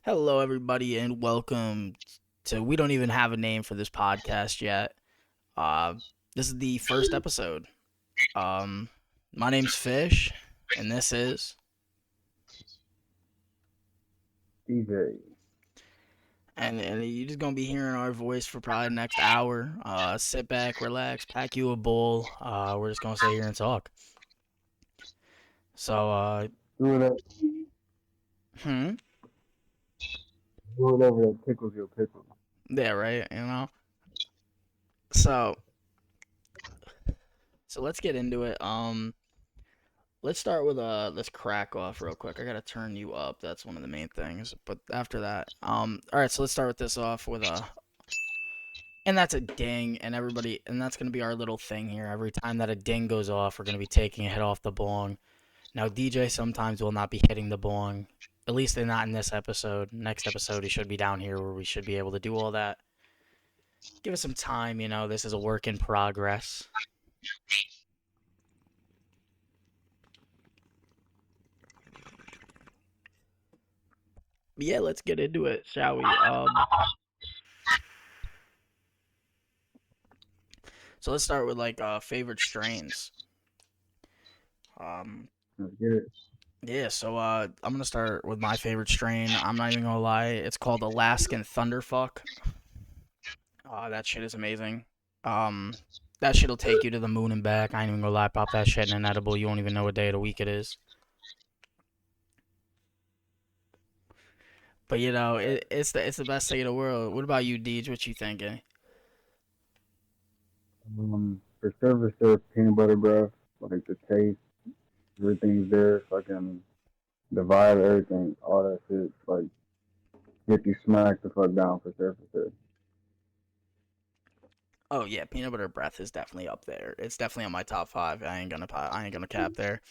Hello, everybody, and welcome to. We don't even have a name for this podcast yet. Uh, this is the first episode. Um, my name's Fish, and this is. DJ. And you're just gonna be hearing our voice for probably the next hour. Sit back, relax, pack you a bowl. We're just gonna sit here and talk. So, Do whatever, hmm, do whatever that tickles your pickle. yeah, right. So, so let's get into it. Let's start with let's crack off real quick. I gotta turn you up. That's one of the main things. But after that, all right. So let's start with this off with and that's a ding, and everybody, and that's gonna be our little thing here. Every time that a ding goes off, we're gonna be taking a hit off the bong. Now DJ sometimes will not be hitting the bong. At least they're not in this episode. Next episode, he should be down here where we should be able to do all that. Give us some time. This is a work in progress. But yeah, let's get into it, shall we? So let's start with like favorite strains. Um, Let's get it. yeah, so I'm gonna start with my favorite strain. I'm not even gonna lie, it's called Alaskan Thunderfuck. That shit is amazing. Um, that shit'll take you to the moon and back. I ain't even gonna lie, pop that shit in an edible. You won't even know what day of the week it is. But it's the best thing in the world. What about you, Deej? What you thinking? For service, there's peanut butter breath, like the taste, everything's there. Fucking the vibe, everything, all that shit. Like, get you smacked the fuck down for surface there. Oh yeah, peanut butter breath is definitely up there. It's definitely on my top five. I ain't gonna cap there.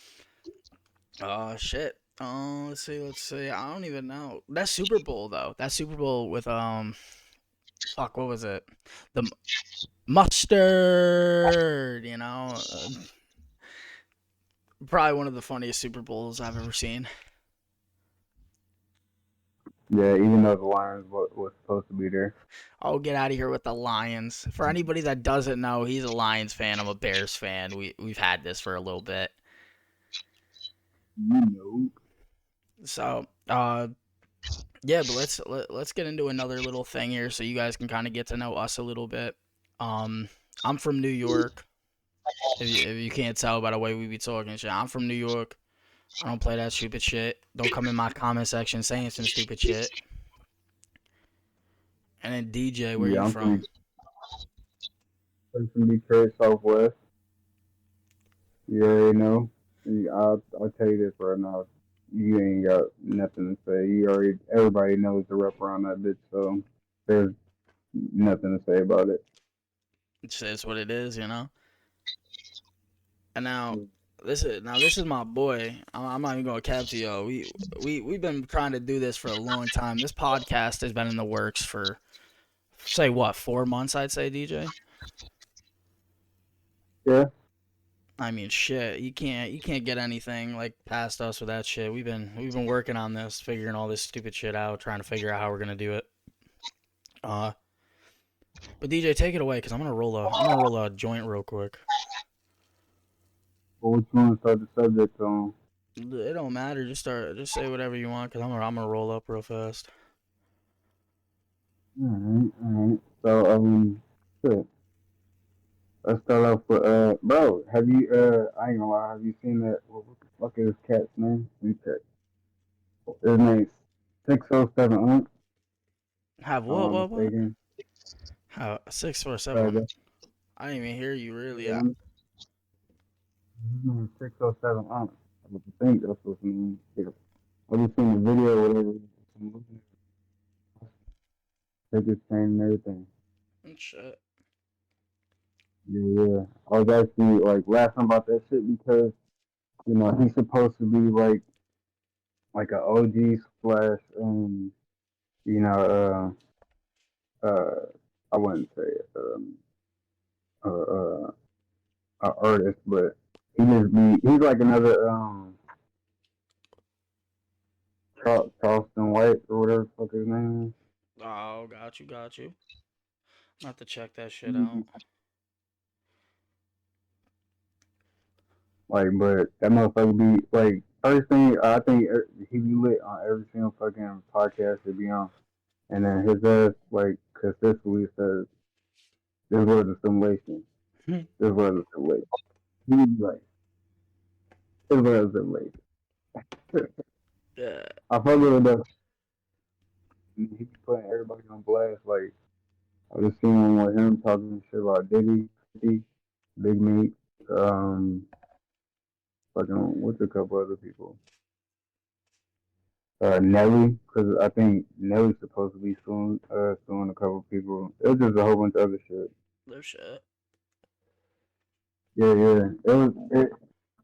Oh shit. Oh, let's see. Let's see. I don't even know. That Super Bowl though. That Super Bowl with fuck. What was it? The mustard. Probably one of the funniest Super Bowls I've ever seen. Yeah, even though the Lions was supposed to be there. Oh, get out of here with the Lions. For anybody that doesn't know, he's a Lions fan. I'm a Bears fan. We've had this for a little bit. You know. So, yeah, but let's get into another little thing here, so you guys can kind of get to know us a little bit. Um, I'm from New York. If you can't tell by the way we be talking and shit, I'm from New York. I don't play that stupid shit. Don't come in my comment section saying some stupid shit. And then DJ, where Yeah, you from? I'm from Detroit Southwest. You already know. I'll tell you this right now. You ain't got nothing to say. Everybody knows the rep around that bitch, so there's nothing to say about it. It's what it is. And now this is my boy. I'm not even gonna cap to y'all. We've been trying to do this for a long time. This podcast has been in the works for say what 4 months? I'd say DJ. Yeah, I mean, shit. You can't get anything like past us with that shit. We've been working on this, figuring all this stupid shit out, trying to figure out how we're gonna do it. Uh, but DJ, take it away, cause I'm gonna roll a joint real quick. but which one to start the subject on? It don't matter. Just say whatever you want, cause I'm gonna roll up real fast. Alright, alright. So, shit. Let's start off with, bro, I ain't gonna lie, have you seen that, what the fuck is this cat's name? Let me check. His name's 607 Unc, Have if I'm what? not What? What? mistaken. How 647? The, I didn't even hear you really. his name is 607 Unc. I think that's what's his name. I just seen the video or whatever. Take his chain and everything. Shit. Yeah, yeah. I was actually like laughing about that shit because he's supposed to be like a OG slash you know I wouldn't say uh, uh a artist, but he's like another Charleston White or whatever the fuck Got you. I'm have to check that shit out. Like, but that motherfucker be like, first thing I think he be lit on every single fucking podcast he be on, and then his ass like consistently says, "This was a simulation. This was a simulation." He be like, "This was a simulation." Yeah. I fuck with him. He be putting everybody on blast. Like I just seen one with him talking shit about Diddy, 50, Big Meat, fucking what's a couple other people. Nelly, because I think Nelly's supposed to be suing a couple people. It was just a whole bunch of other shit. No shit. Yeah, yeah.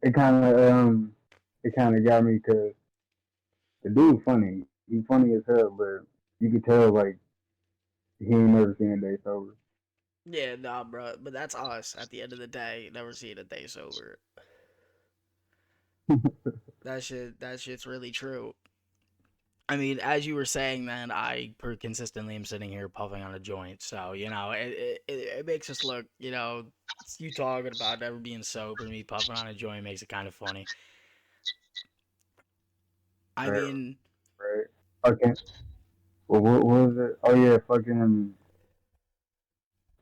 It kind of it kind of got me because the dude funny. He funny as hell, but you could tell like he ain't never seen a day sober. Yeah, nah, bro. But that's us. At the end of the day, never seen a day sober. That shit's really true. I mean, as you were saying, then consistently am sitting here puffing on a joint. So it makes us look. You talking about never being sober, me puffing on a joint makes it kind of funny. I Right, mean, right. Okay. Well, what was it? Oh yeah, fucking.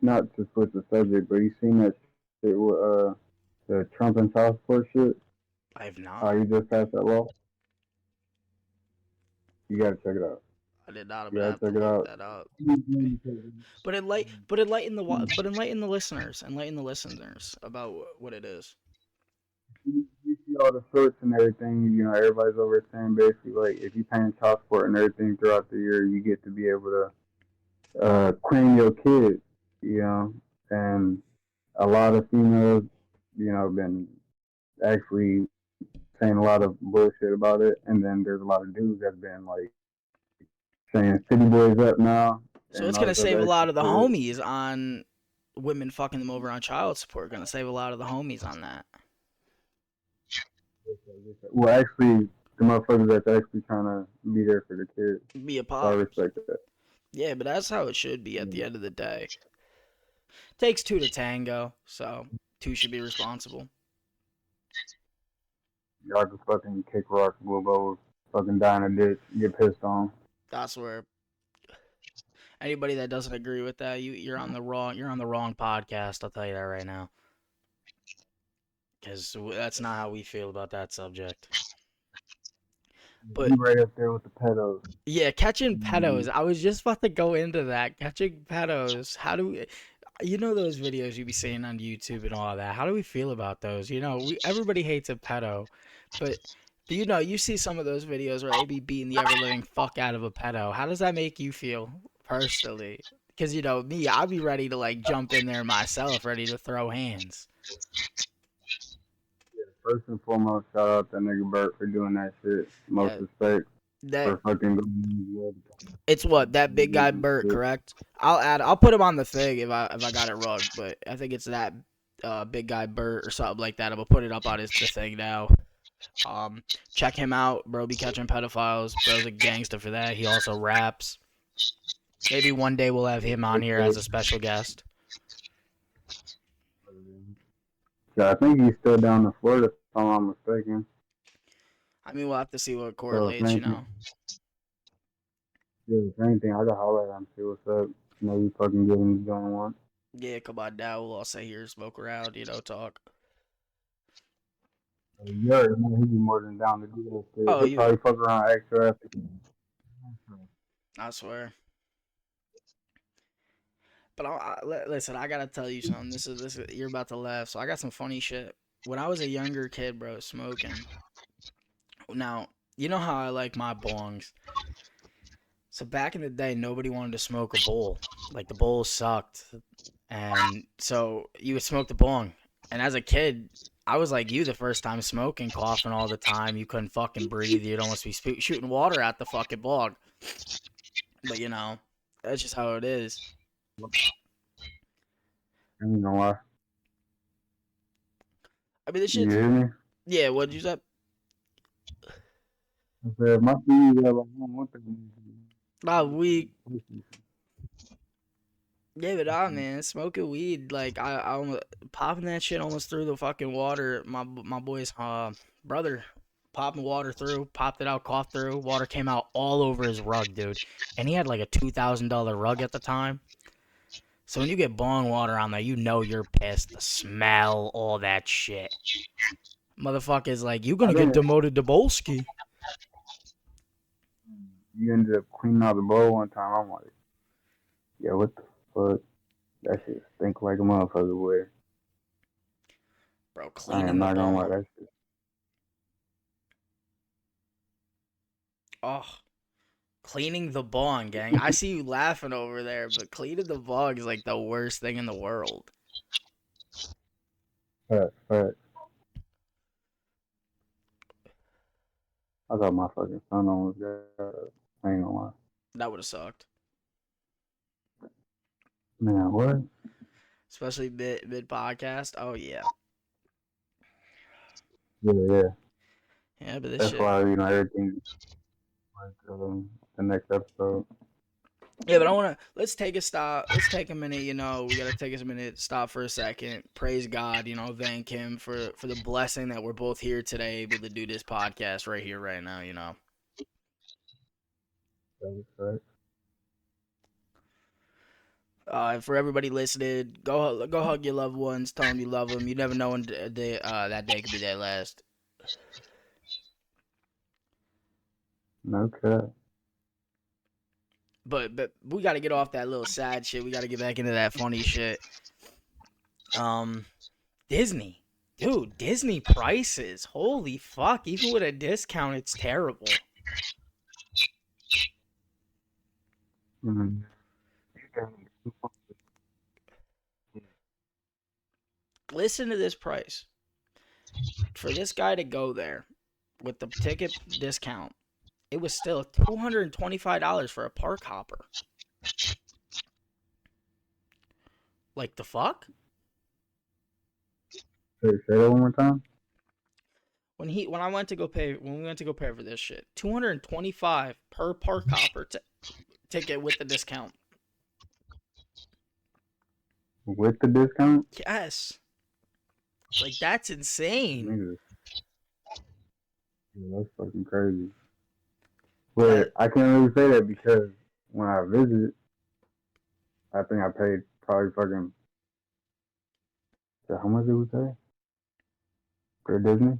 Not to switch the subject, but you seen that shit with the Trump and South Port shit? I have How not. you just passed that law? You gotta check it out. I did not. I'm You gonna gotta have to check it look out. that up. You But enlighten the listeners, about what it is. see all the shorts and everything. You know, everybody's over saying basically like if you paying child support and everything throughout the year, you get to be able to claim your kids. You know, and a lot of females, you know, been actually saying a lot of bullshit about it, and then there's a lot of dudes that's been like saying "City Boys up now" So and it's all gonna this save a other lot extra of the shit. homies on women fucking them over on child support. Gonna save a lot of the homies on that. Well, actually, the motherfuckers that's actually trying to be there for the kids. Be a So I pops. respect that. Yeah, but that's how it should be at the Yeah. end of the day. Takes two to tango, so two should be responsible. Y'all just fucking kick rocks, blue bowls, fucking die in a ditch, get pissed on. That's where anybody that doesn't agree with that, you're on the wrong podcast. I'll tell you that right now, because that's not how we feel about that subject. But You right up there with the pedos. yeah, catching Mm, pedos. I was just about to go into that. Catching pedos. How do we, those videos you be seeing on YouTube and all that? How do we feel about those? Everybody hates a pedo, but you see some of those videos where they be beating the ever living fuck out of a pedo. How does that make you feel personally? Because me, I'd be ready to like jump in there myself, ready to throw hands. First and foremost, shout out that nigga Burt for doing that shit. Most Yeah, respect that for fucking going it's what that big guy Bert, correct? I'll put him on the thing if I got it wrong, but I think it's that big guy Bert or something like that. I'm gonna put it up on the thing now. Check him out, bro. Be catching pedophiles. Bro's a gangster for that. He also raps. Maybe one day we'll have him on here as a special guest. Yeah, I think he's still down in Florida, if I'm not mistaken. I mean, we'll have to see what So if correlates. anything, yeah, if anything, I got holler at him, see what's up. Maybe fucking get him going one. Yeah, come on down. We'll all sit here, smoke around, talk. You already know he'd be more than down to do that shit. Oh, He'll you. probably fuck around extra. I swear. But listen, I gotta tell you something. This is you're about to laugh. So I got some funny shit. When I was a younger kid, bro, smoking. Now you know how I like my bongs. So back in the day, nobody wanted to smoke a bowl. Like the bowls sucked, and so you would smoke the bong. And as a kid, I was like you the first time smoking, coughing all the time. You couldn't fucking breathe. You'd almost be shooting water at the fucking bong. But that's just how it is. I ain't gonna lie. I mean, this You shit's hear me? yeah. What'd you say? I said, my feet are like, I don't want that. Not weak. Yeah, but man, smoking weed, like I popping that shit almost through the fucking water. My boy's brother popping water through, popped it out, coughed through. Water came out all over his rug, dude. And he had like a $2,000 rug at the time. So when you get bong water on there, you know you're pissed. The smell, all that shit. Motherfucker's like, you I gonna get didn't. demoted to Bolski. You ended up cleaning out the bowl one time. I'm like, yeah, what the fuck? That shit stink like a motherfucker. Boy, Bro, I am cleaning the not gonna lie. bong. That shit. Oh, cleaning the bong, gang. I see you laughing over there, but cleaning the bong is like the worst thing in the world. Fact. I thought my fucking son almost got. I ain't gonna lie. That would have sucked. Man, what? Especially mid podcast. Oh yeah. Yeah. Yeah, but this That's shit. why everything like the next episode. Yeah, but I wanna let's take a stop. Let's take a minute. We gotta take us a minute. Stop for a second. Praise God. Thank Him for the blessing that we're both here today, able to do this podcast right here, right now. Right. And for everybody listening, go hug your loved ones. Tell them you love them. You never know when that day could be their last. No cut. But we got to get off that little sad shit. We got to get back into that funny shit. Disney, dude, Disney prices. Holy fuck! Even with a discount, it's terrible. Mm-hmm. Listen to this price for this guy to go there with the ticket discount. It was still $225 for a park hopper. Like the fuck? Say that one more time. When we went to go pay for this shit, $225 per park hopper ticket with the discount. With the discount? Yes. Like that's insane. Nigga. Yeah, that's fucking crazy. But I can't really say that because when I visit, I think I paid probably fucking. So how much did we pay for Disney?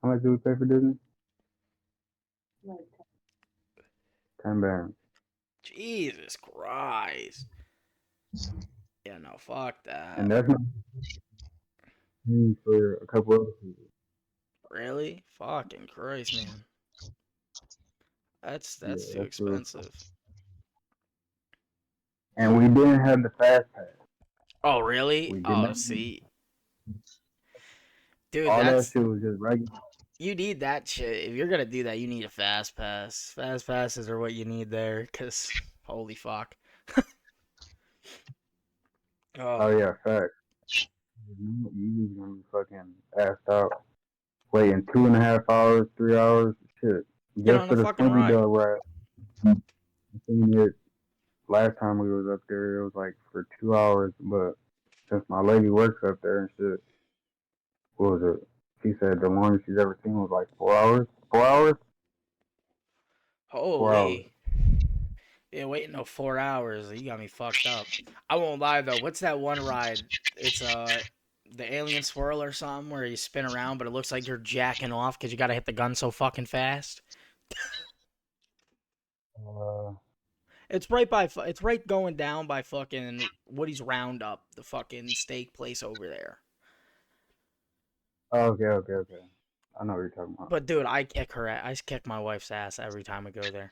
How much did we pay for Disney? 10 bands. Jesus Christ. Yeah, no, fuck that. And that's not for a couple other people. Really? Fucking Christ, man. That's too That's true. expensive. And we didn't have the fast pass. Oh, really? We did Oh, not. see. Dude, All that shit was just regular. You need that shit. If you're gonna do that, you need a fast pass. Fast passes are what you need there, cause holy fuck. Oh yeah, facts. You gonna be fucking assed out, waiting 2.5 hours, 3 hours, shit, Get just on for the the fucking Slinky ride. Dog ride. I seen it last time we was up there. It was like for 2 hours, but since my lady works up there and shit, what was it? She said the longest she's ever seen was like 4 hours. 4 hours? 4 hours. Holy. Yeah, waiting no 4 hours. You got me fucked up. I won't lie though. What's that one ride? It's the alien swirl or something where you spin around, but it looks like you're jacking off because you gotta hit the gun so fucking fast. Uh, It's right going down by fucking Woody's Roundup, the fucking steak place over there. okay. I know what you're talking about. But dude, I kick my wife's ass every time I go there.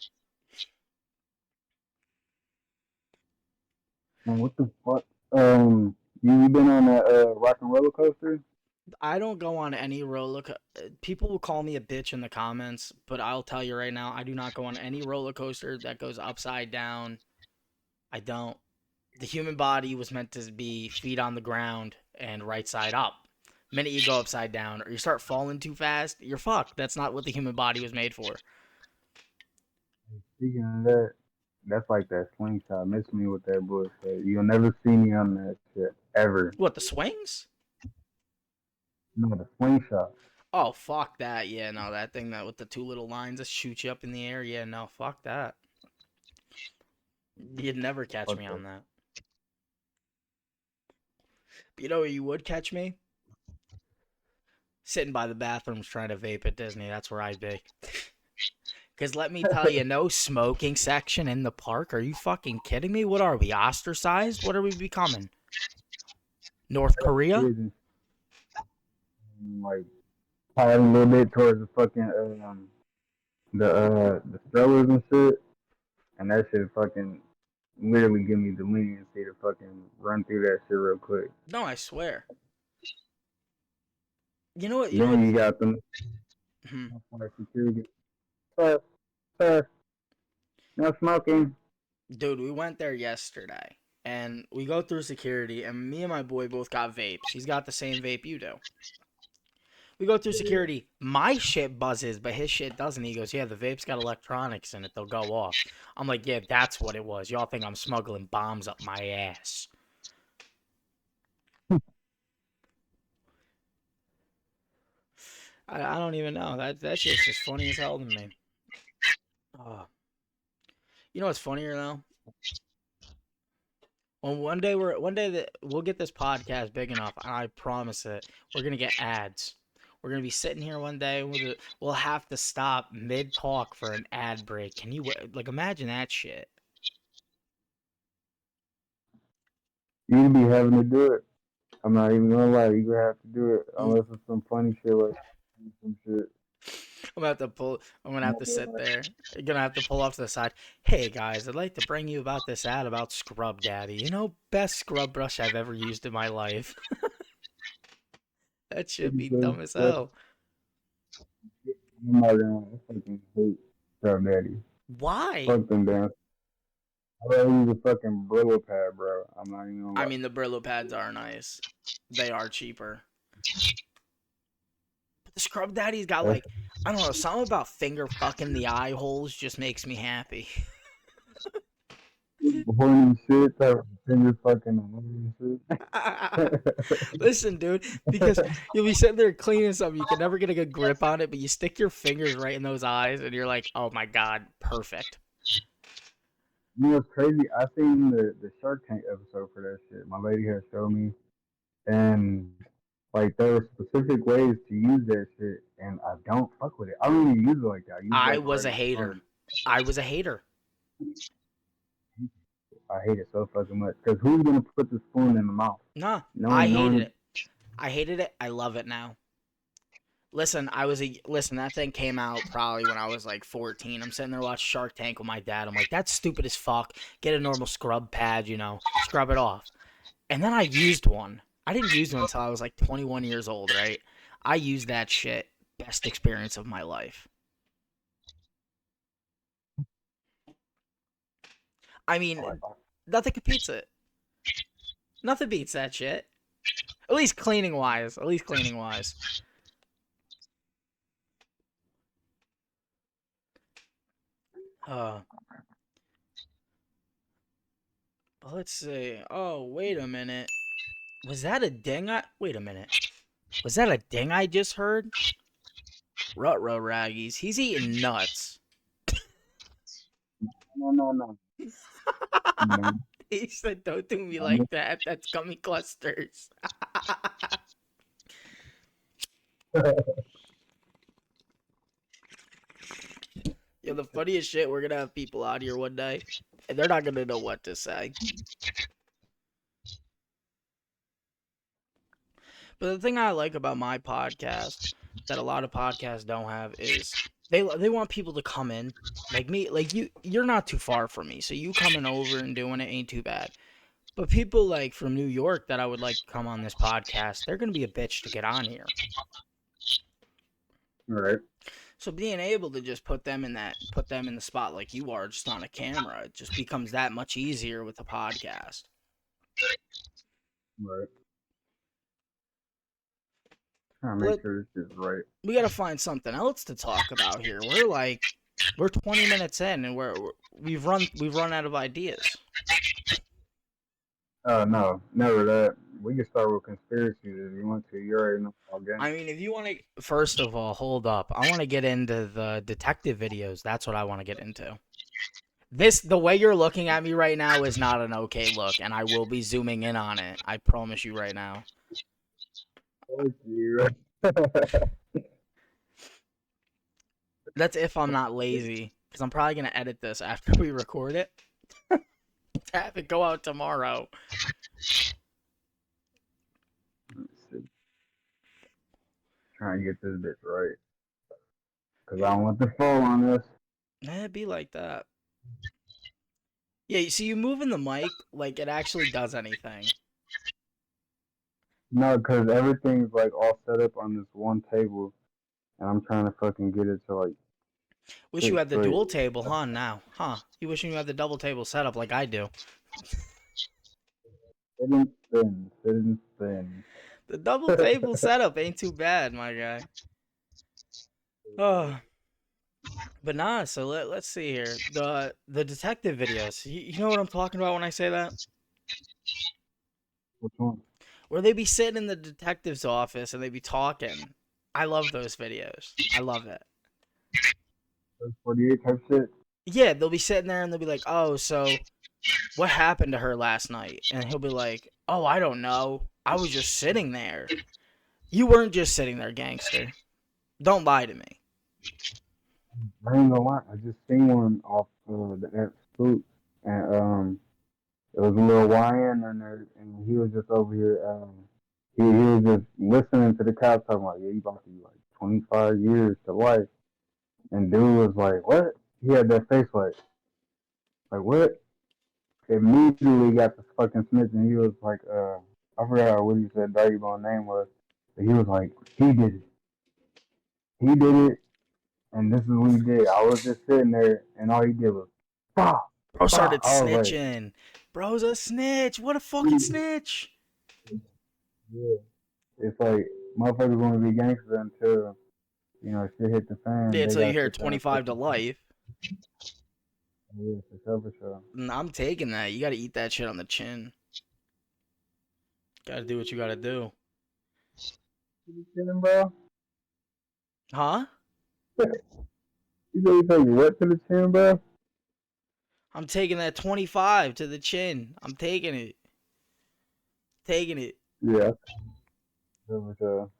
Man, what the fuck? You been on that rock and roller coaster? I don't go on any roller. People will call me a bitch in the comments, but I'll tell you right now, I do not go on any roller coaster that goes upside down. I don't. The human body was meant to be feet on the ground and right side up. The minute you go upside down or you start falling too fast, you're fucked. That's not what the human body was made for. Speaking of that, that's like that slingshot. Miss me with that bullshit. You'll never see me on that shit ever. What, the swings? No, the slingshot. Oh, fuck that. Yeah, no, that thing that with the two little lines that shoot you up in the air. Yeah, no, fuck that. You'd never catch Fuck me that. on that. But you know where you would catch me? Sitting by the bathrooms trying to vape at Disney. That's where I'd be. Because let me tell you, no smoking section in the park. Are you fucking kidding me? What are we, ostracized? What are we becoming? North Korea? Kids and like tied a little bit towards the fucking the strollers and shit, and that shit fucking literally give me the leniency to fucking run through that shit real quick. No, I swear. You know what? You know what? Then you got them Hmm. like security. Sir, sir, no smoking. Dude, we went there yesterday. And we go through security, and me and my boy both got vapes. He's got the same vape you do. We go through security. My shit buzzes, but his shit doesn't. He goes, yeah, the vape's got electronics in it. They'll go off. I'm like, yeah, that's what it was. Y'all think I'm smuggling bombs up my ass. I don't even know. That shit's just funny as hell to me. Oh. You know what's funnier though? Well, one day that we'll get this podcast big enough, and I promise it, we're gonna get ads. We're gonna be sitting here one day, and we'll have to stop mid talk for an ad break. Can you like imagine that shit? You be having to do it. I'm not even gonna lie. You gonna have to do it unless it's some funny shit like some shit. I'm gonna have to pull. I'm gonna have to sit there. I'm gonna have to pull off to the side. Hey guys, I'd like to bring you about this ad about Scrub Daddy. You know, best scrub brush I've ever used in my life. That should be dumb as hell. I'm not gonna fucking hate Scrub Daddy. Why? Fuck them damn. I'd rather use a fucking Brillo pad, bro. I'm not even gonna I lie. mean, the Brillo pads are nice. They are cheaper. But the Scrub Daddy's got That's like, I don't know, something about finger fucking the eye holes just makes me happy. horny shit. That finger fucking horny shit. Listen, dude, because you'll be sitting there cleaning something, you can never get a good grip on it, but you stick your fingers right in those eyes, and you're like, oh my god, perfect. You know what's crazy? I seen the Shark Tank episode for that shit. My lady had showed me, and like there were specific ways to use that shit, and I don't fuck with it. I don't even use it like that. I use it I like a was a regular hater. sponge. I was a hater. I hate it so fucking much. Cause who's gonna put the spoon in the mouth? Nah, No I one, no hated one. it. I hated it. I love it now. Listen, listen. That thing came out probably when I was like 14. I'm sitting there watching Shark Tank with my dad. I'm like, that's stupid as fuck. Get a normal scrub pad, scrub it off. And then I used one. I didn't use one until I was like 21 years old, right? I used that shit. Best experience of my life. I mean, Like, nothing competes it. Nothing beats that shit. At least cleaning wise. At least cleaning wise. Uh, let's see. Oh, wait a minute. Was that a ding? Wait a minute. Was that a ding I just heard? Rutro Raggies. He's eating nuts. no, no, no, no. He said, don't do me like that. That's gummy clusters. Yeah, the funniest shit, we're gonna have people out here one day, and they're not gonna know what to say. But the thing I like about my podcast that a lot of podcasts don't have is they want people to come in like me, like you're not too far from me, so you coming over and doing it ain't too bad. But people like from New York that I would like to come on this podcast, they're gonna be a bitch to get on here. Right. So being able to just put them in the spot like you are, just on a camera, it just becomes that much easier with the podcast. Right. Trying to make But sure this is right. we gotta find something else to talk about here. We're like We're 20 minutes in, and we've run out of ideas. No, never that. We can start with conspiracies if you want to. You already know all game. I mean, if you want to, first of all, hold up. I want to get into the detective videos. That's what I want to get into. The way you're looking at me right now is not an okay look, and I will be zooming in on it. I promise you right now. Fuck you. That's if I'm not lazy, because I'm probably gonna edit this after we record it. Have it go out tomorrow. Trying to get this bitch right. Because I don't want the fall on this. It'd be like that. Yeah, you see, you moving the mic like it actually does anything. No, because everything's like all set up on this one table. And I'm trying to fucking get it to like Wish you sit had the straight. dual table, huh? Now, huh? You wishing you had the double table set up like I do. Sit and spin. Sit and spin. The double table setup ain't too bad, my guy. Oh, but nah. So let's see here. The detective videos. You know what I'm talking about when I say that? Which one? Where they be sitting in the detective's office and they be talking. I love those videos. I love it. 48 type shit? Yeah, they'll be sitting there and they'll be like, "Oh, so what happened to her last night?" And he'll be like, "Oh, I don't know. I was just sitting there." You weren't just sitting there, gangster. Don't lie to me. I ain't gonna lie. I just seen one off the app Spook. And it was a little YN in there. And he was just over here. He was just listening to the cops talking like, yeah, you about to be like 25 years to life. And dude was like, what? He had that face like what? Immediately got the fucking snitch, and he was like, I forgot what he said Doggy Bone name was, but he was like, he did it, and this is what he did. I was just sitting there, and all he did was, bah, Bro bah. started I was snitching. Bro's a snitch. What a fucking like, snitch. yeah. It's like motherfuckers want to be gangsters until shit hit the fan. Yeah, They until you gotta hear sit there and 25 to fucking, life. yeah, for sure, for sure. I'm taking that. You gotta eat that shit on the chin. Gotta do what you gotta do. You kidding, bro? Huh? You know you take what to the chin, bro? I'm taking that 25 to the chin. I'm taking it. Taking it. Yeah, for sure.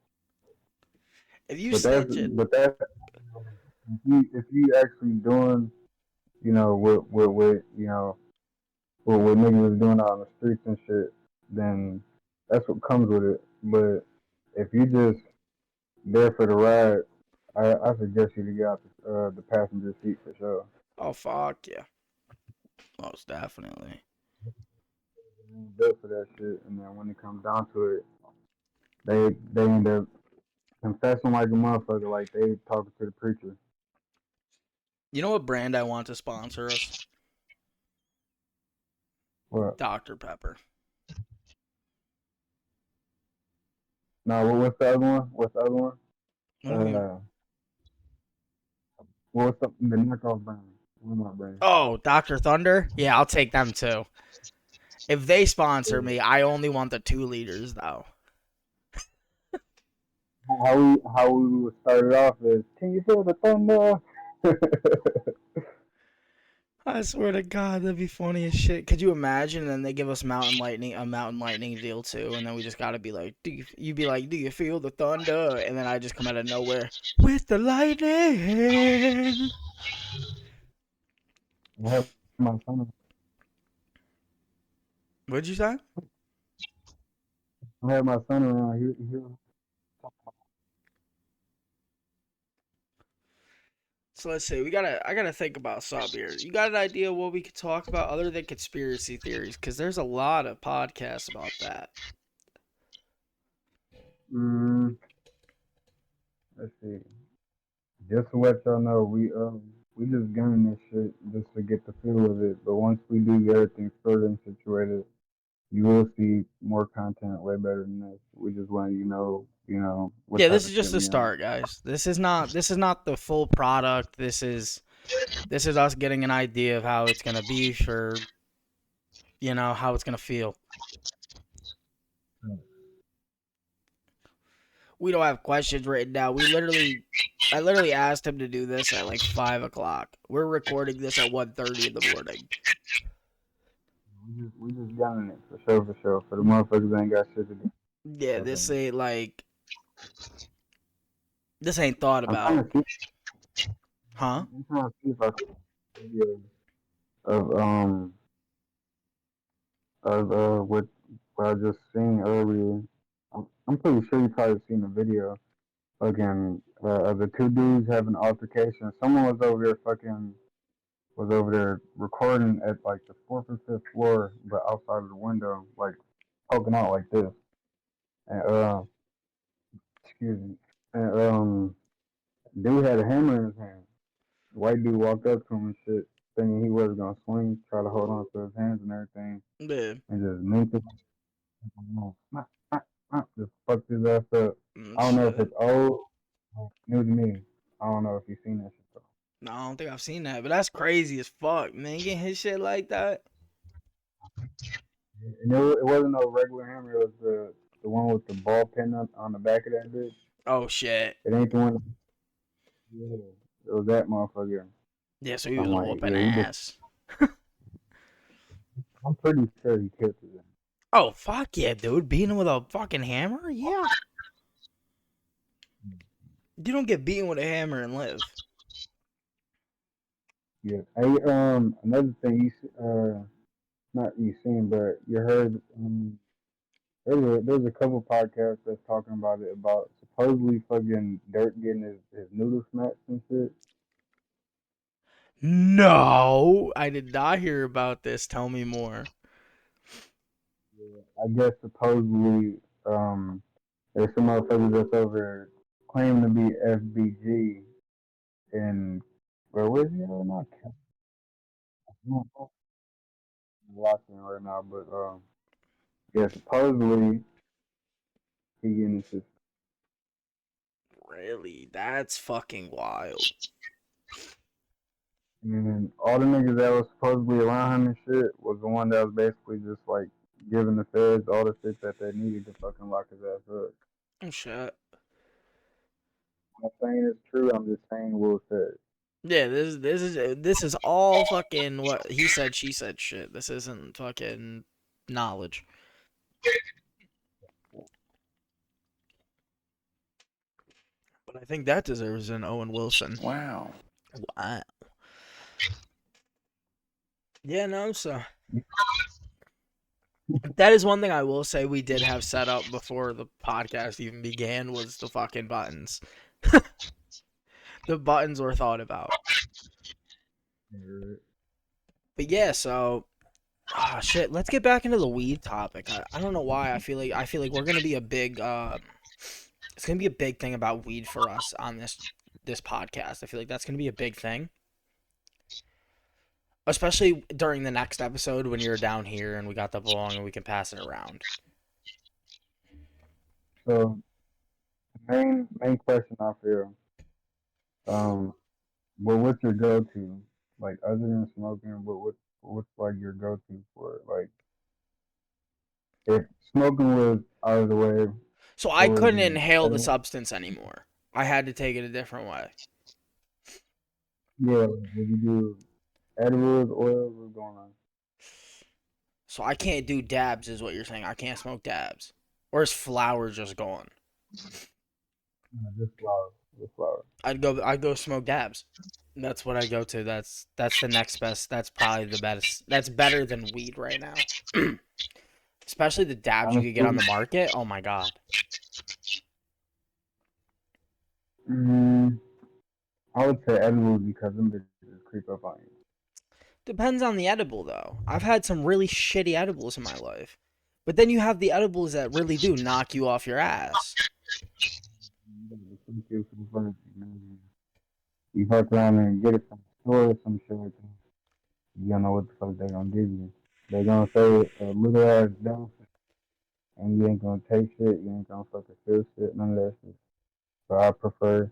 If you But that's snitch it. but that's if you actually doing what what niggas is doing out on the streets and shit, then that's what comes with it. But if you just there for the ride, I suggest you to get out the passenger seat for sure. Oh, fuck yeah. Most definitely. You ain't built for that shit, and then when it comes down to it, they end up confessing like a motherfucker, like they talking to the preacher. You know what brand I want to sponsor us? What? Dr. Pepper. No, what's the other one? What's the other one? What do you mean? Uh, what's the knockoff brand? What's my brand? Oh, Dr. Thunder? Yeah, I'll take them too. If they sponsor me, I only want the 2 liters though. How we would start it off is, can you feel the thunder? I swear to God, that'd be funny as shit. Could you imagine? And then they give us a Mountain Lightning deal too, and then we just gotta be like, you'd be like, do you feel the thunder? And then I just come out of nowhere with the lightning. I have my son. What'd you say? I have my son around. He So let's see. I gotta think about sub here. You got an idea what we could talk about other than conspiracy theories? Because there's a lot of podcasts about that. mm, let's see. Just to let y'all know, we just gunning this shit just to get the feel of it. But once we do get everything sorted and situated, you will see more content way better than this. We just want what Yeah, type this of is shit just the we on. start, guys. This is not the full product. This is This is us getting an idea of how it's gonna be for, how it's gonna feel. We don't have questions written down. I literally asked him to do this at like 5 o'clock. We're recording this at 1:30 in the morning. We just gunning it for sure. For the motherfuckers ain't got shit to do. Yeah, this Okay. ain't like this ain't thought I'm trying about, to huh? I'm trying to see if I can video of what I just seen earlier. I'm pretty sure you probably seen the video. Fucking the two dudes having an altercation. Someone was over there recording at like the fourth or fifth floor, but outside of the window, like poking out like this. And excuse me. And dude had a hammer in his hand. The white dude walked up to him and shit, thinking he was gonna swing, try to hold on to his hands and everything, Yeah. and just ninked him. Just fucked his ass up. I don't know if Shit. it's old, new to me. I don't know if you've seen that shit though. No, I don't think I've seen that, but that's crazy as fuck, man. Getting his shit like that. And it wasn't no regular hammer. It was the one with the ball pin on the back of that bitch. Oh shit. It ain't the one. Yeah, it was that motherfucker. Yeah, so he I'm was like, whooping yeah, he just. ass. I'm pretty sure he killed it. Oh fuck yeah, dude! Beating him with a fucking hammer? Yeah. You don't get beaten with a hammer and live. Yeah. Hey, another thing not you seen, but you heard. There's a couple podcasts that's talking about it about supposedly fucking Dirt getting his noodle snatched and shit. No, I did not hear about this. Tell me more. I guess supposedly there's some motherfuckers that's over there claiming to be FBG and where was he right now? I'm watching right now, but yeah, supposedly he getting his. Really? That's fucking wild. And all the niggas that was supposedly around him and shit was the one that was basically just like giving the feds all the shit that they needed to fucking lock his ass up. Oh shit. I'm not saying it's true. I'm just saying Will said. Yeah, this is all fucking what he said, she said shit. This isn't fucking knowledge. But I think that deserves an Owen Wilson. Wow. Wow. Yeah, no, so that is one thing I will say we did have set up before the podcast even began was the fucking buttons. The buttons were thought about. But yeah, so shit, let's get back into the weed topic. I don't know why. I feel like we're gonna be a big it's gonna be a big thing about weed for us on this podcast. I feel like that's gonna be a big thing. Especially during the next episode when you're down here and we got the bong and we can pass it around. So the main question I feel, um, well, what's your go to? Like other than smoking, what's like your go to for it? Like if smoking was out of the way, So I what would it couldn't be? inhale the Edible? substance anymore. I had to take it a different way. Yeah, would you do edibles, oils, what's going on? So I can't do dabs, is what you're saying. I can't smoke dabs. Or is flower just gone? No, just flower. Just flower. I'd go smoke dabs. That's what I go to. That's the next best. That's probably the best. That's better than weed right now. Especially the dabs you could get on Honestly, the market. Oh my god. mm, I would say edibles because them bitches creep up on you. Depends on the edible though. I've had some really shitty edibles in my life. But then you have the edibles that really do knock you off your ass. Some shit some fun, man. You fuck around and get it from the store or some shit like that. You don't know what the fuck they gonna give you. They gonna say a little ass dose, and you ain't gonna taste shit. You ain't gonna fucking feel shit. None of that shit. So I prefer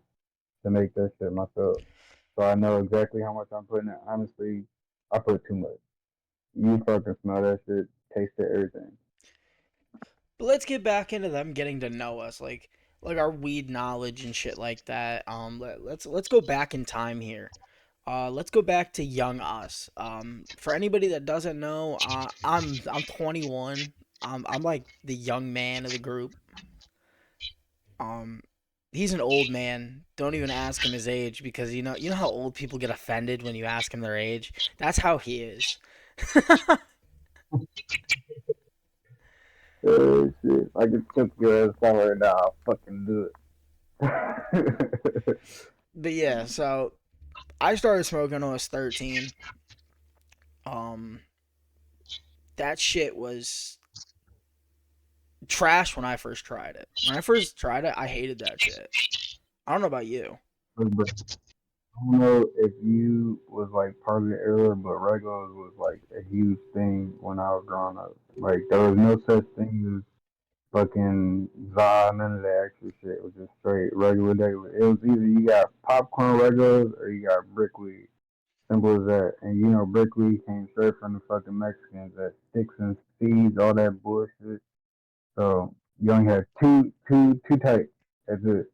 to make that shit myself. so I know exactly how much I'm putting in. Honestly, I put too much. You fucking smell that shit, taste it, everything. But let's get back into them getting to know us, like our weed knowledge and shit like that. Let's go back in time here. Let's go back to young us. For anybody that doesn't know, I'm 21. I'm like the young man of the group. Um, he's an old man. Don't even ask him his age because you know how old people get offended when you ask him their age. That's how he is. Oh shit! I can took your ass out right now. I'll fucking do it. But yeah, so I started smoking when I was 13. Um, that shit was trash when I first tried it. When I first tried it, I hated that shit. I don't know about you. I don't know if you was like part of the era, but regulars was like a huge thing when I was growing up. Like there was no such thing as fucking za, none of that extra shit. It was just straight regular daily. It was either you got popcorn regulars or you got brickweed. Simple as that. And you know brickweed came straight from the fucking Mexicans, that sticks and seeds, all that bullshit. So you only had two types. That's it.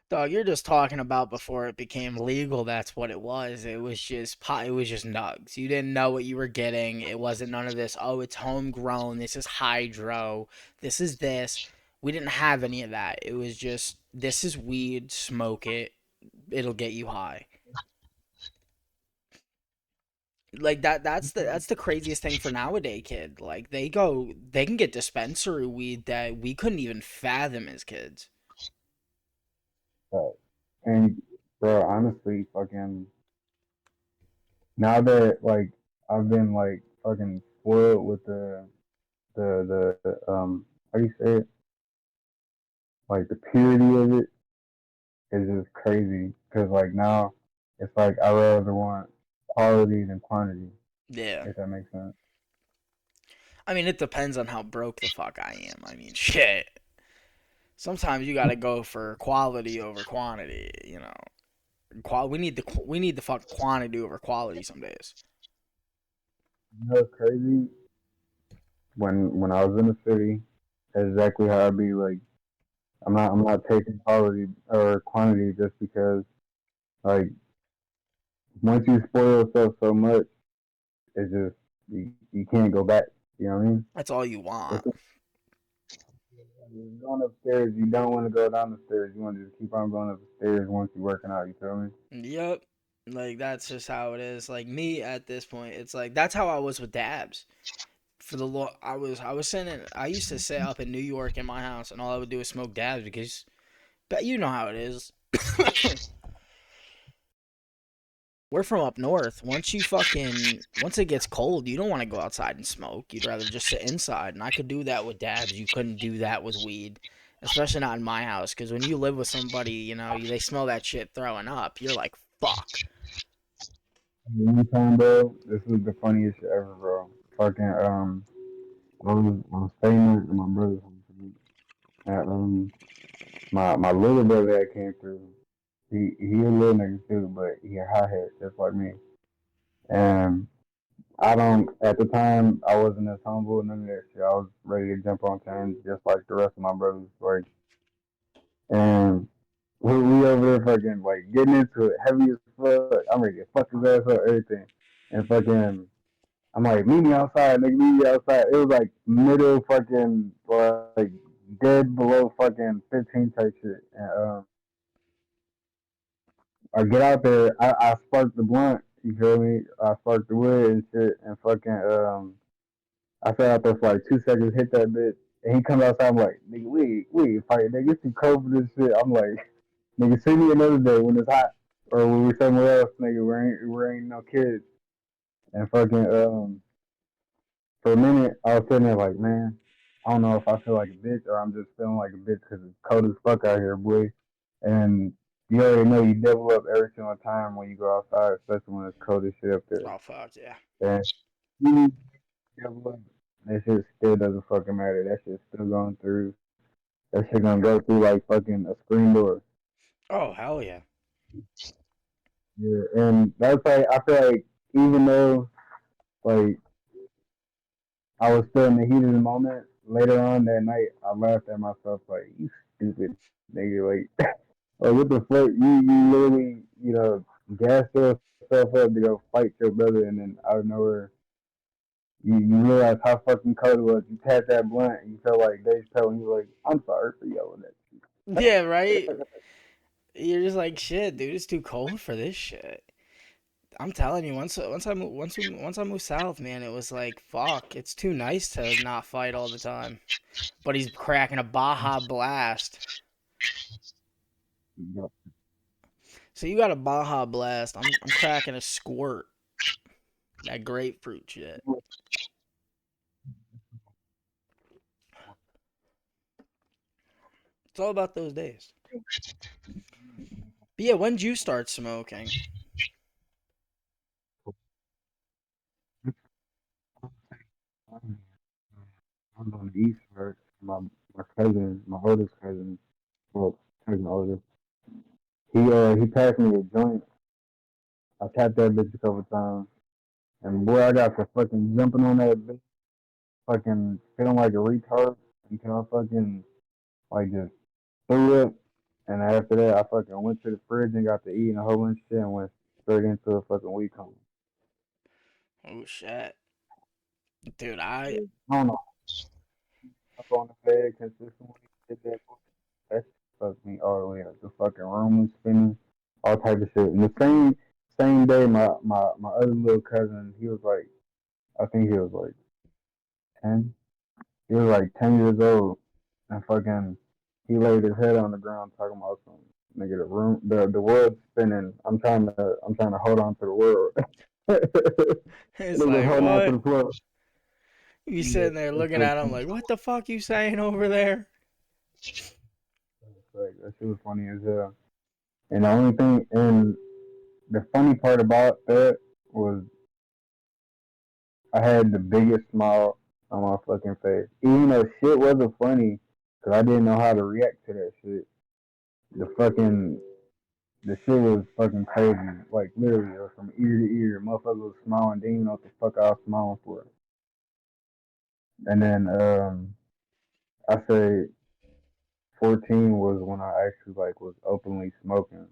Dog, you're just talking about before it became legal. That's what it was. It was just pot. It was just nugs. You didn't know what you were getting. It wasn't none of this. Oh, it's homegrown. This is hydro. This is this. We didn't have any of that. It was just this is weed. Smoke it. It'll get you high. Like that. That's the craziest thing for nowadays kid. Like they can get dispensary weed that we couldn't even fathom as kids. And bro, honestly, fucking now that like I've been like fucking spoiled with the how do you say it? Like the purity of it is just crazy. Cause like now it's like I rather want quality than quantity. Yeah. If that makes sense. I mean, it depends on how broke the fuck I am. I mean, shit. Sometimes you gotta go for quality over quantity. You know, we need the fuck quantity over quality some days. You know, it's crazy when I was in the city. That's exactly how I be like. I'm not taking quality or quantity just because like once you spoil yourself so much, it's just you can't go back. You know what I mean? That's all you want. It's you're going upstairs. You don't want to go down the stairs. You want to just keep on going up the stairs once you're working out. You feel me? Yep. Like that's just how it is. Like me at this point, it's like that's how I was with dabs. For the law, I was sitting. I used to sit up in New York in my house, and all I would do is smoke dabs because, but you know how it is. We're from up north. Once it gets cold, you don't want to go outside and smoke. You'd rather just sit inside. And I could do that with dabs. You couldn't do that with weed, especially not in my house. Because when you live with somebody, they smell that shit throwing up. You're like, fuck. One time, bro, this was the funniest shit ever, bro. Fucking I was staying at my brother's house. And, my little brother that came through. He a little nigga too, but he a hothead just like me. And I don't at the time I wasn't as humble none of that shit. I was ready to jump on things just like the rest of my brothers. Like and we over there fucking like getting into it heavy as fuck. I'm ready to fuck his ass up, everything. And fucking I'm like, meet me outside, nigga, meet me outside. It was like middle fucking like dead below fucking 15 type shit. And I get out there, I sparked the blunt, you feel me? I sparked the wood and shit and fucking I sat out there for like 2 seconds, hit that bitch, and he comes outside. I'm like, nigga, we ain't fighting, nigga. It's too cold for this shit. I'm like, nigga, see me another day when it's hot, or when we somewhere else, nigga. We ain't no kids. And fucking for a minute, I was sitting there like, man, I don't know if I feel like a bitch or I'm just feeling like a bitch because it's cold as fuck out here, boy. And you already know you double up every single time when you go outside, especially when it's cold as shit up there. Oh, fuck, yeah. And you double up. That shit still doesn't fucking matter. That shit's still going through. That shit gonna go through like fucking a screen door. Oh, hell yeah. Yeah, and that's like I feel like even though like I was still in the heat of the moment, later on that night I laughed at myself like you stupid nigga like what the fuck you literally gassed yourself up to go fight your brother and then out of nowhere you realize how fucking cold it was. You tapped that blunt and you felt like Dave Chappelle and you were like, I'm sorry for yelling at Yeah, right. You're just like shit, dude. It's too cold for this shit. I'm telling you, once I moved south, man, it was like fuck. It's too nice to not fight all the time. But he's cracking a Baja Blast. you. So you got a Baja Blast. I'm cracking a Squirt. That grapefruit shit. It's all about those days. But yeah, when did you start smoking? I'm on the east side. My cousin, my oldest cousin, well, cousin oldest, he passed me a joint. I tapped that bitch a couple times, and boy, I got to fucking jumping on that bitch, fucking feeling like a retard until I fucking like just threw up. And after that, I fucking went to the fridge and got to eating a whole bunch of shit and went straight into a fucking weed coma. Oh shit, dude. I I don't know. Up on the bed consistently, did that. That fucked me all the way up. The fucking room was spinning, all type of shit. And the same day, my other little cousin, he was like, I think he was like 10. He was like 10 years old, and fucking, he laid his head on the ground talking about some nigga. The world's spinning. I'm trying to hold on to the world. it's Nigga was like holding on to what? the floor. You Yeah, sitting there it's looking like, at him like, what the fuck you saying over there? that shit was funny as hell. And the only thing, and the funny part about that was I had the biggest smile on my fucking face. Even though shit wasn't funny, because I didn't know how to react to that shit. The fucking, the shit was fucking crazy. Like, literally, it was from ear to ear. Motherfucker was smiling, didn't even know what the fuck I was smiling for. And then, I say 14 was when I actually, like, was openly smoking.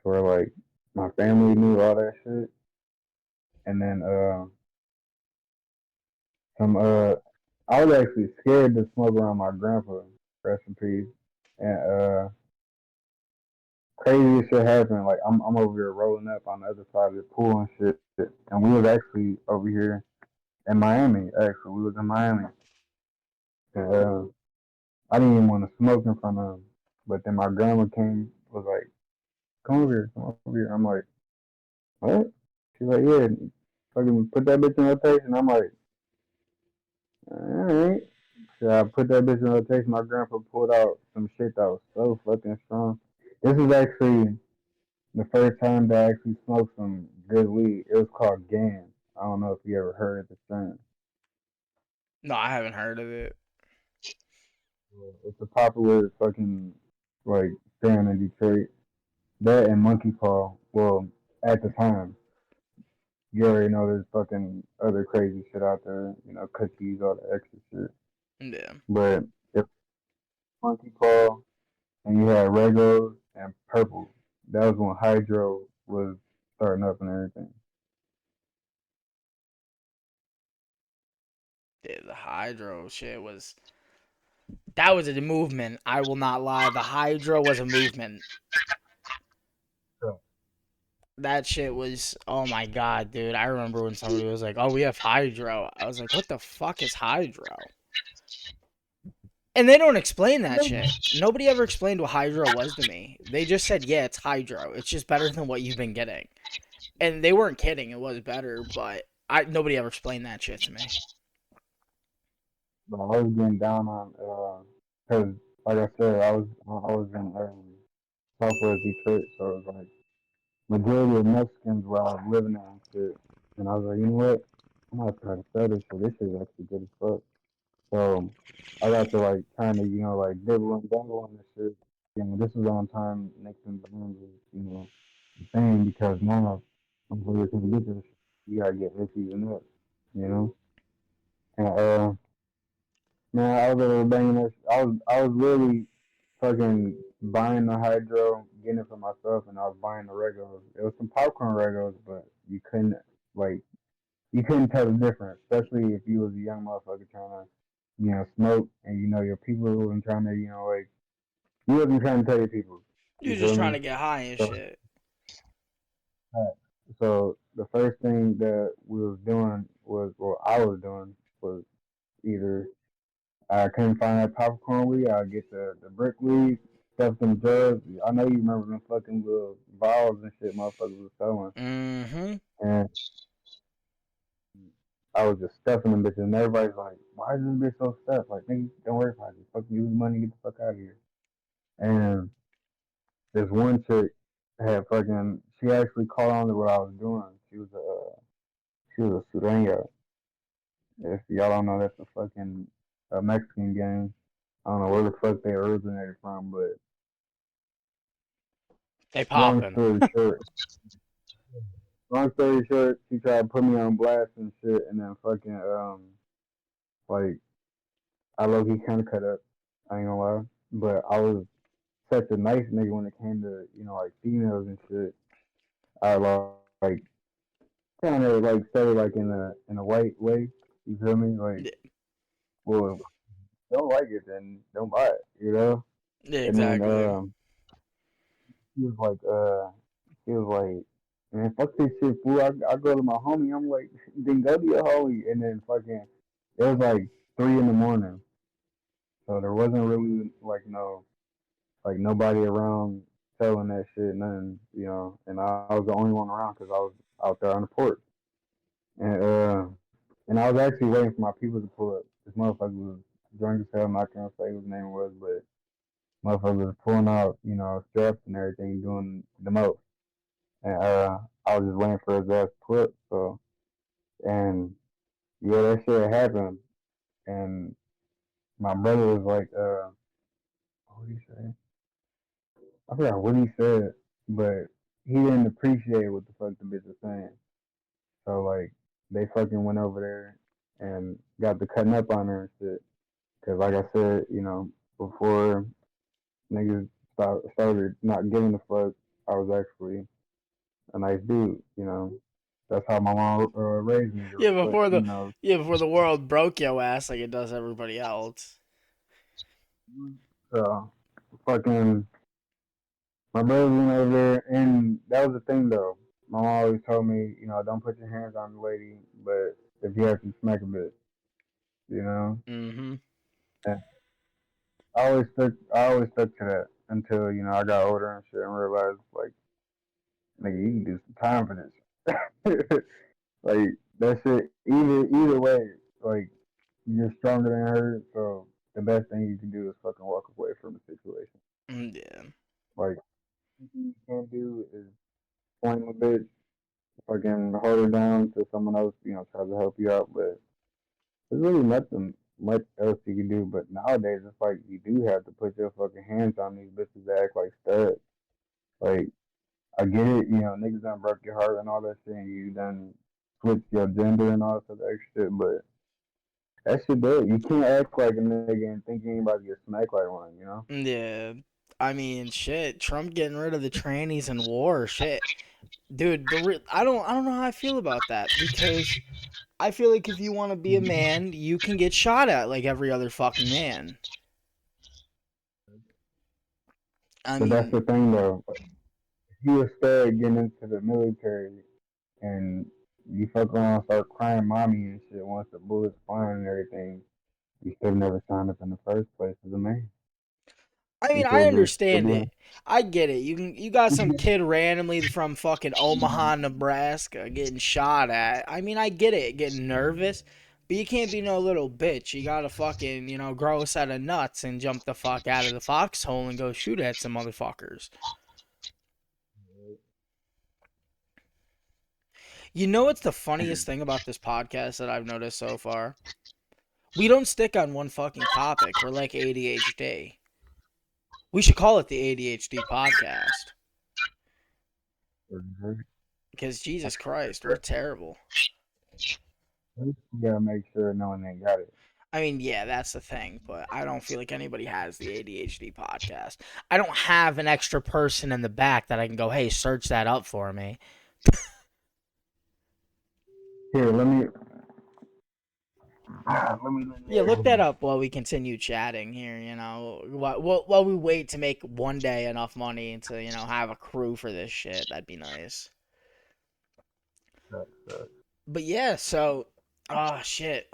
Where, like, my family knew all that shit. And then, some, I was actually scared to smoke around my grandpa, rest in peace. And crazy shit happened. Like I'm over here rolling up on the other side of the pool and shit. And we was actually over here in Miami. Actually, we was in Miami. And, I didn't even want to smoke in front of him. But then my grandma came, was like, "Come over here, come over here." I'm like, "What?" She's like, "Yeah, fucking put that bitch in rotation." I'm like, "All right." So I put that bitch in rotation. My grandpa pulled out some shit that was so fucking strong. This is actually the first time that I actually smoked some good weed. It was called GAN. I don't know if you ever heard of the strain. No, I haven't heard of it. It's a popular fucking like strain in Detroit. That and monkey paw. Well, at the time, you already know there's fucking other crazy shit out there. You know, cookies, all the extra shit. Yeah. But if monkey paw and you had Regos and purple, that was when Hydro was starting up and everything. Yeah, the hydro shit was that was a movement. I will not lie. The hydro was a movement. So, That shit was oh my god, dude. I remember when somebody was like, "Oh, we have hydro." I was like, "What the fuck is hydro?" And they don't explain that shit. Nobody ever explained what hydro was to me. They just said, "Yeah, it's hydro. It's just better than what you've been getting." And they weren't kidding. It was better, but I nobody ever explained that shit to me. but I was getting down on because like I said, I was in Southwest Detroit, so it was like majority of Mexicans where I was living at and shit. And I was like, you know what? I'm gonna try to sell this shit. This shit is actually good as fuck. So I got to like kind of like dibble and dabble on this shit. You know, this was on time Nixon Burns was And because now I'm really to get this, you gotta get issues and up, you know. And man, I was over banging this. I was really fucking buying the hydro, getting it for myself, and I was buying the regulars. It was some popcorn regulars, but like you couldn't tell the difference, especially if you was a young motherfucker trying to, smoke, and your people wasn't trying to, like you wasn't trying to tell your people. You're You just feel trying me? to get high and So, shit. so the first thing that we was doing was, well, I was doing was either I couldn't find that popcorn weed, I'd get the brick weed, stuff them drugs. I know you remember them fucking little vials and shit motherfuckers was selling. Mm-hmm. And I was just stuffing them bitches, and everybody's like, "Why is this bitch so stuffed?" Like, nigga, don't worry about it. Fucking use money, get the fuck out of here. And this one chick had fucking. She actually caught on to what I was doing. She was a sureña. If y'all don't know, that's a fucking Mexican gang. I don't know where the fuck they originated from, but They long popping. story short, she tried to put me on blast and shit, and then fucking like I low key kind of cut up. I ain't gonna lie, but I was such a nice nigga when it came to like females and shit. I like kind of like say like in a white way. You feel me? Like, Yeah, well, don't like it, then don't buy it. You know? yeah, And then exactly. he was like, man, fuck this shit, fool. I go to my homie. I'm like, then go to your homie. And then fucking, it was like 3 in the morning, so there wasn't really like like nobody around selling that shit, nothing, And I was the only one around because I was out there on the porch, and I was actually waiting for my people to pull up. This motherfucker was drunk as hell. I'm not gonna say what his name was, but motherfucker was pulling out, straps and everything, doing the most. And I was just waiting for his ass to pull up. So, and yeah, that shit happened. And my brother was like, what did he say? I forgot what he said, but he didn't appreciate what the fuck the bitch was saying. So like, they fucking went over there and got the cutting up on her and shit. Cause like I said, before niggas started not giving a fuck, I was actually a nice dude. That's how my mom raised me to Yeah, respect before the females. yeah before the world broke your ass like it does everybody else. So fucking my brother went over there, and that was the thing though. My mom always told me, don't put your hands on the lady, but if you have to smack a bit, you know. Mm-hmm. And I always stuck to that until I got older and shit and realized like, nigga, you can do some time for this. Like that shit. Either way, like you're stronger than her, so the best thing you can do is fucking walk away from the situation. Yeah. Like you can't do is point a bitch, fucking hold her down to someone else, tries to help you out. But there's really nothing much else you can do. But nowadays, it's like you do have to put your fucking hands on these bitches that act like studs. Like I get it, niggas done broke your heart and all that shit, and you done switched your gender and all that extra shit, but that shit dead. You can't act like a nigga and think anybody get smacked like one. Yeah. I mean, shit. Trump getting rid of the trannies in war. Shit, dude. I don't know how I feel about that because I feel like if you want to be a man, you can get shot at like every other fucking man. I But that's mean, the thing though. If you a stud getting into the military and you fuck around and start crying mommy and shit once the bullets flying and everything, you should never signed up in the first place as a man. You I should understand be it. I get it. You got some kid randomly from fucking Omaha, Nebraska getting shot at. I mean, I get it, getting nervous, but you can't be no little bitch. You gotta fucking, grow a set of nuts and jump the fuck out of the foxhole and go shoot at some motherfuckers. You know what's the funniest thing about this podcast that I've noticed so far? We don't stick on one fucking topic. We're like ADHD. We should call it the ADHD podcast. Because Jesus Christ, we're terrible. You gotta make sure no one ain't got it. I mean, yeah, that's the thing, but I don't feel like anybody has the ADHD podcast. I don't have an extra person in the back that I can go, hey, search that up for me. Here, Yeah, look that up while we continue chatting here, while we wait to make one day enough money to, have a crew for this shit. That'd be nice. But yeah, so, oh, shit.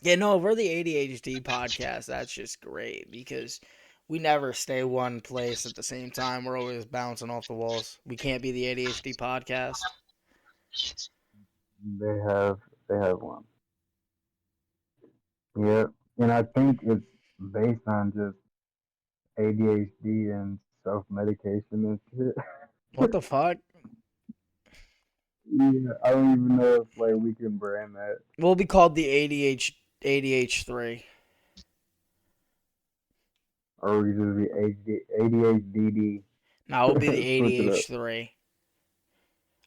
Yeah, no, we're the ADHD podcast. That's just great because we never stay one place at the same time. We're always bouncing off the walls. We can't be the ADHD podcast. They have they have one. Yeah, and I think it's based on just ADHD and self medication and shit. What the fuck? Yeah, I don't even know if like we can brand that We'll be called the ADH3. or we just be ADHD. No, it'll be the Switch it up. ADH3.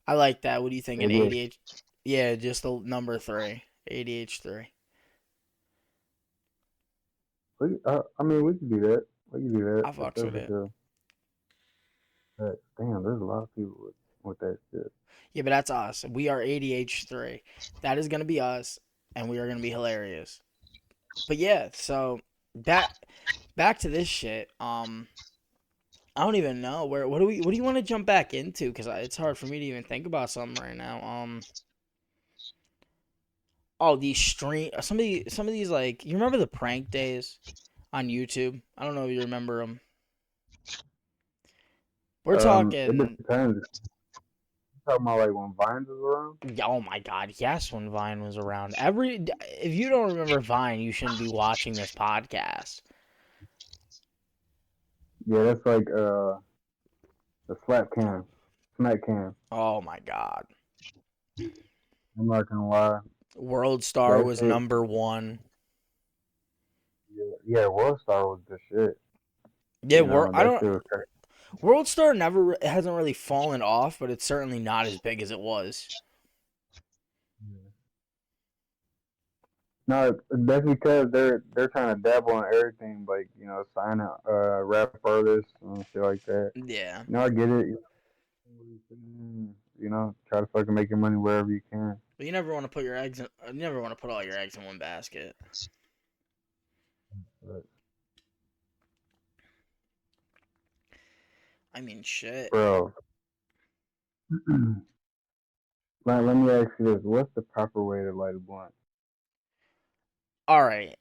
I like that. What do you think? An ADHD. ADH? Yeah, just the number 3. ADH3. I mean, we can do that. We can do that. I For fucks sure, with for it. sure. But damn, there's a lot of people with that shit. Yeah, but that's us. We are ADH3. That is gonna be us, and we are gonna be hilarious. But yeah, so back to this shit. I don't even know where. What do you want to jump back into? Because it's hard for me to even think about something right now. Oh, these stream. Some of these like you remember the prank days on YouTube? I don't know if you remember them. We're It talking. depends. You talking about like when Vines was around? Oh my God, yes, when Vine was around. If you don't remember Vine, you shouldn't be watching this podcast. Yeah, that's like the slap cam, smack cam. Oh my God, I'm not gonna lie. World Star That was shit, #1. yeah, World Star was the shit. Yeah, I That don't. shit was crazy. World Star never hasn't really fallen off, but it's certainly not as big as it was. No, that's because they're trying to dabble in everything, like sign a rap artists and shit like that. Yeah, I get it. Try to fucking make your money wherever you can. but you never want to put your eggs. You never want to put all your eggs in one basket. But, I mean, shit. bro, let me ask you this: what's the proper way to light a blunt? All right.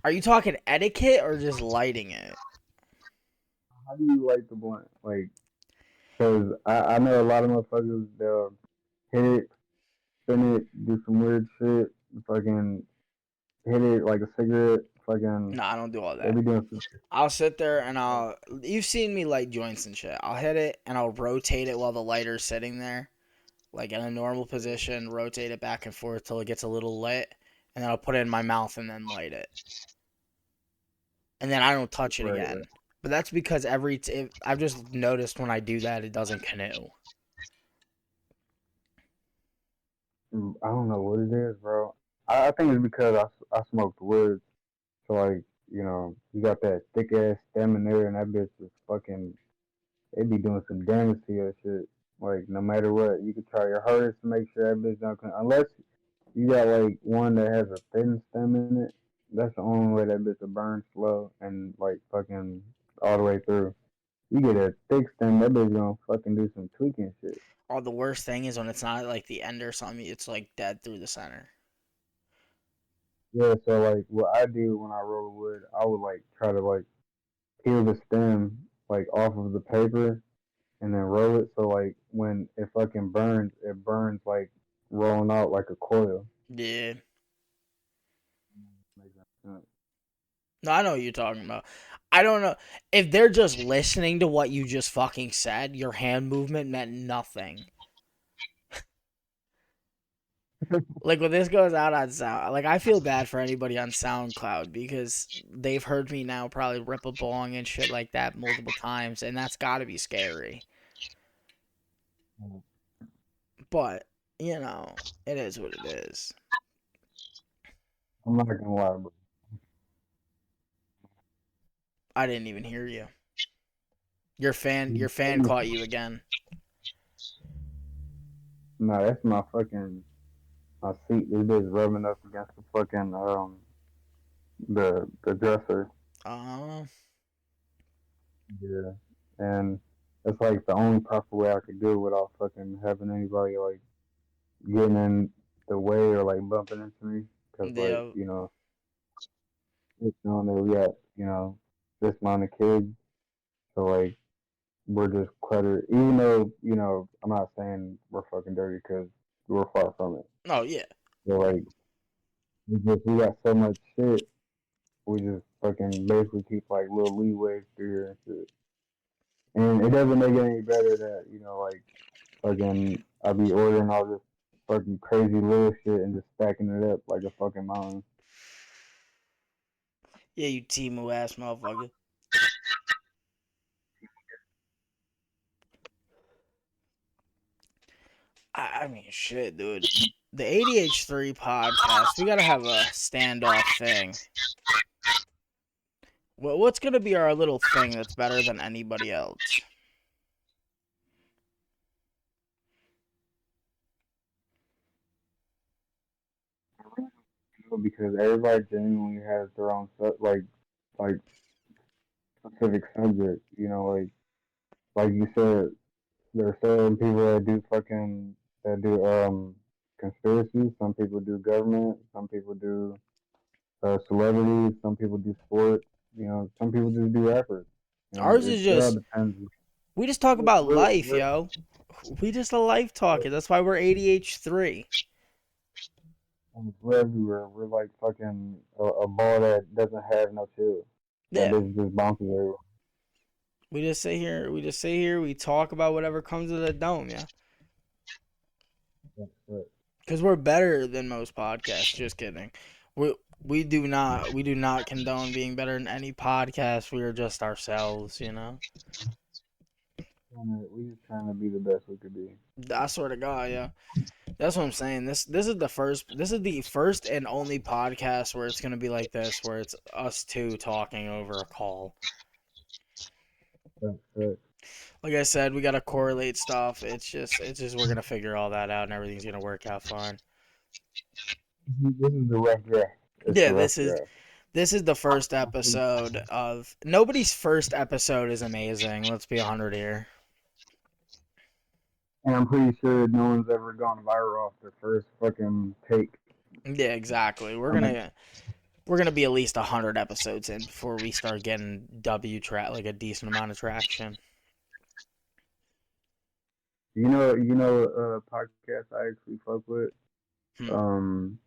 Are you talking etiquette or just lighting it? How do you light the blunt? Like, cause I know a lot of motherfuckers they'll hit it, spin it, do some weird shit, fucking hit it like a cigarette, fucking. No, I don't do all They that. be doing some shit. I'll sit there and You've seen me light joints and shit. I'll hit it and I'll rotate it while the lighter's sitting there, like in a normal position, rotate it back and forth till it gets a little lit, and then I'll put it in my mouth and then light it. And then I don't touch it Right, again. right. But that's because I've just noticed when I do that, it doesn't canoe. I don't know what it is, bro. I think it's because I smoked wood, so like you got that thick ass stem in there, and that bitch is fucking. They be doing some damage to your shit. Like no matter what, you can try your hardest to make sure that bitch don't come. Unless you got like one that has a thin stem in it, that's the only way that bitch will burn slow and like fucking all the way through. You get a thick stem, that bitch gonna fucking do some tweaking shit. Or the worst thing is when it's not like the end or something, it's like dead through the center. Yeah, so like what I do when I roll wood, I would like try to like peel the stem like off of the paper and then roll it so like when it fucking burns, it burns like rolling out like a coil. Yeah. Makes sense. No, I know what you're talking about. I don't know. If they're just listening to what you just fucking said, your hand movement meant nothing. Like when this goes out on Sound, like I feel bad for anybody on SoundCloud because they've heard me now probably rip a bong and shit like that multiple times, and that's got to be scary. But you know, it is what it is. I'm not gonna lie, bro. I didn't even hear you. Your fan caught you again. No, that's my seat. This bitch rubbing up against the fucking the dresser. Uh, Yeah, and it's like the only proper way I could do it without fucking having anybody like getting in the way or like bumping into me. Cause like yeah. it's known that we got this amount of kids, so like we're just cluttered. Even though I'm not saying we're fucking dirty because we're far from it. Oh yeah. But like we got so much shit, we just fucking basically keep like little leeways through here and shit. And it doesn't make it any better that like fucking I'll be ordering all this fucking crazy little shit and just stacking it up like a fucking mountain. Yeah, you Timu ass motherfucker. I mean, shit, dude. The ADH3 podcast, we gotta have a standoff thing. What's gonna be our little thing that's better than anybody else? Because everybody genuinely has their own like specific subject. Like you said, there are certain people that do conspiracies. Some people do government. Some people do celebrities. Some people do sports. Some people just do rappers. Ours It, is it all just depends. we just talk about We're, life, we're, yo. We just a life talker. That's why we're ADH3. we're everywhere. We're like fucking a ball that doesn't have no chill. That Yeah. just bounces everywhere. We just sit here. We just sit here. We talk about whatever comes to the dome, yeah. But Because we're better than most podcasts. Just kidding. We we do not condone being better than any podcast. We are just ourselves, you know. we just trying to be the best we could be. I swear to God, yeah. That's what I'm saying. This is the first and only podcast where it's gonna be like this, where it's us two talking over a call. But Like I said, we gotta correlate stuff. It's just we're gonna figure all that out and everything's gonna work out fine. this is the rough draft. It's the Yeah, rough this is draft. this is the first episode of nobody's first episode is amazing. Let's be 100 here. And I'm pretty sure no one's ever gone viral off their first fucking take. Yeah, exactly. We're I mean, gonna we're gonna be at least 100 episodes in before we start getting like a decent amount of traction. podcast I actually fuck with. Hmm. Um,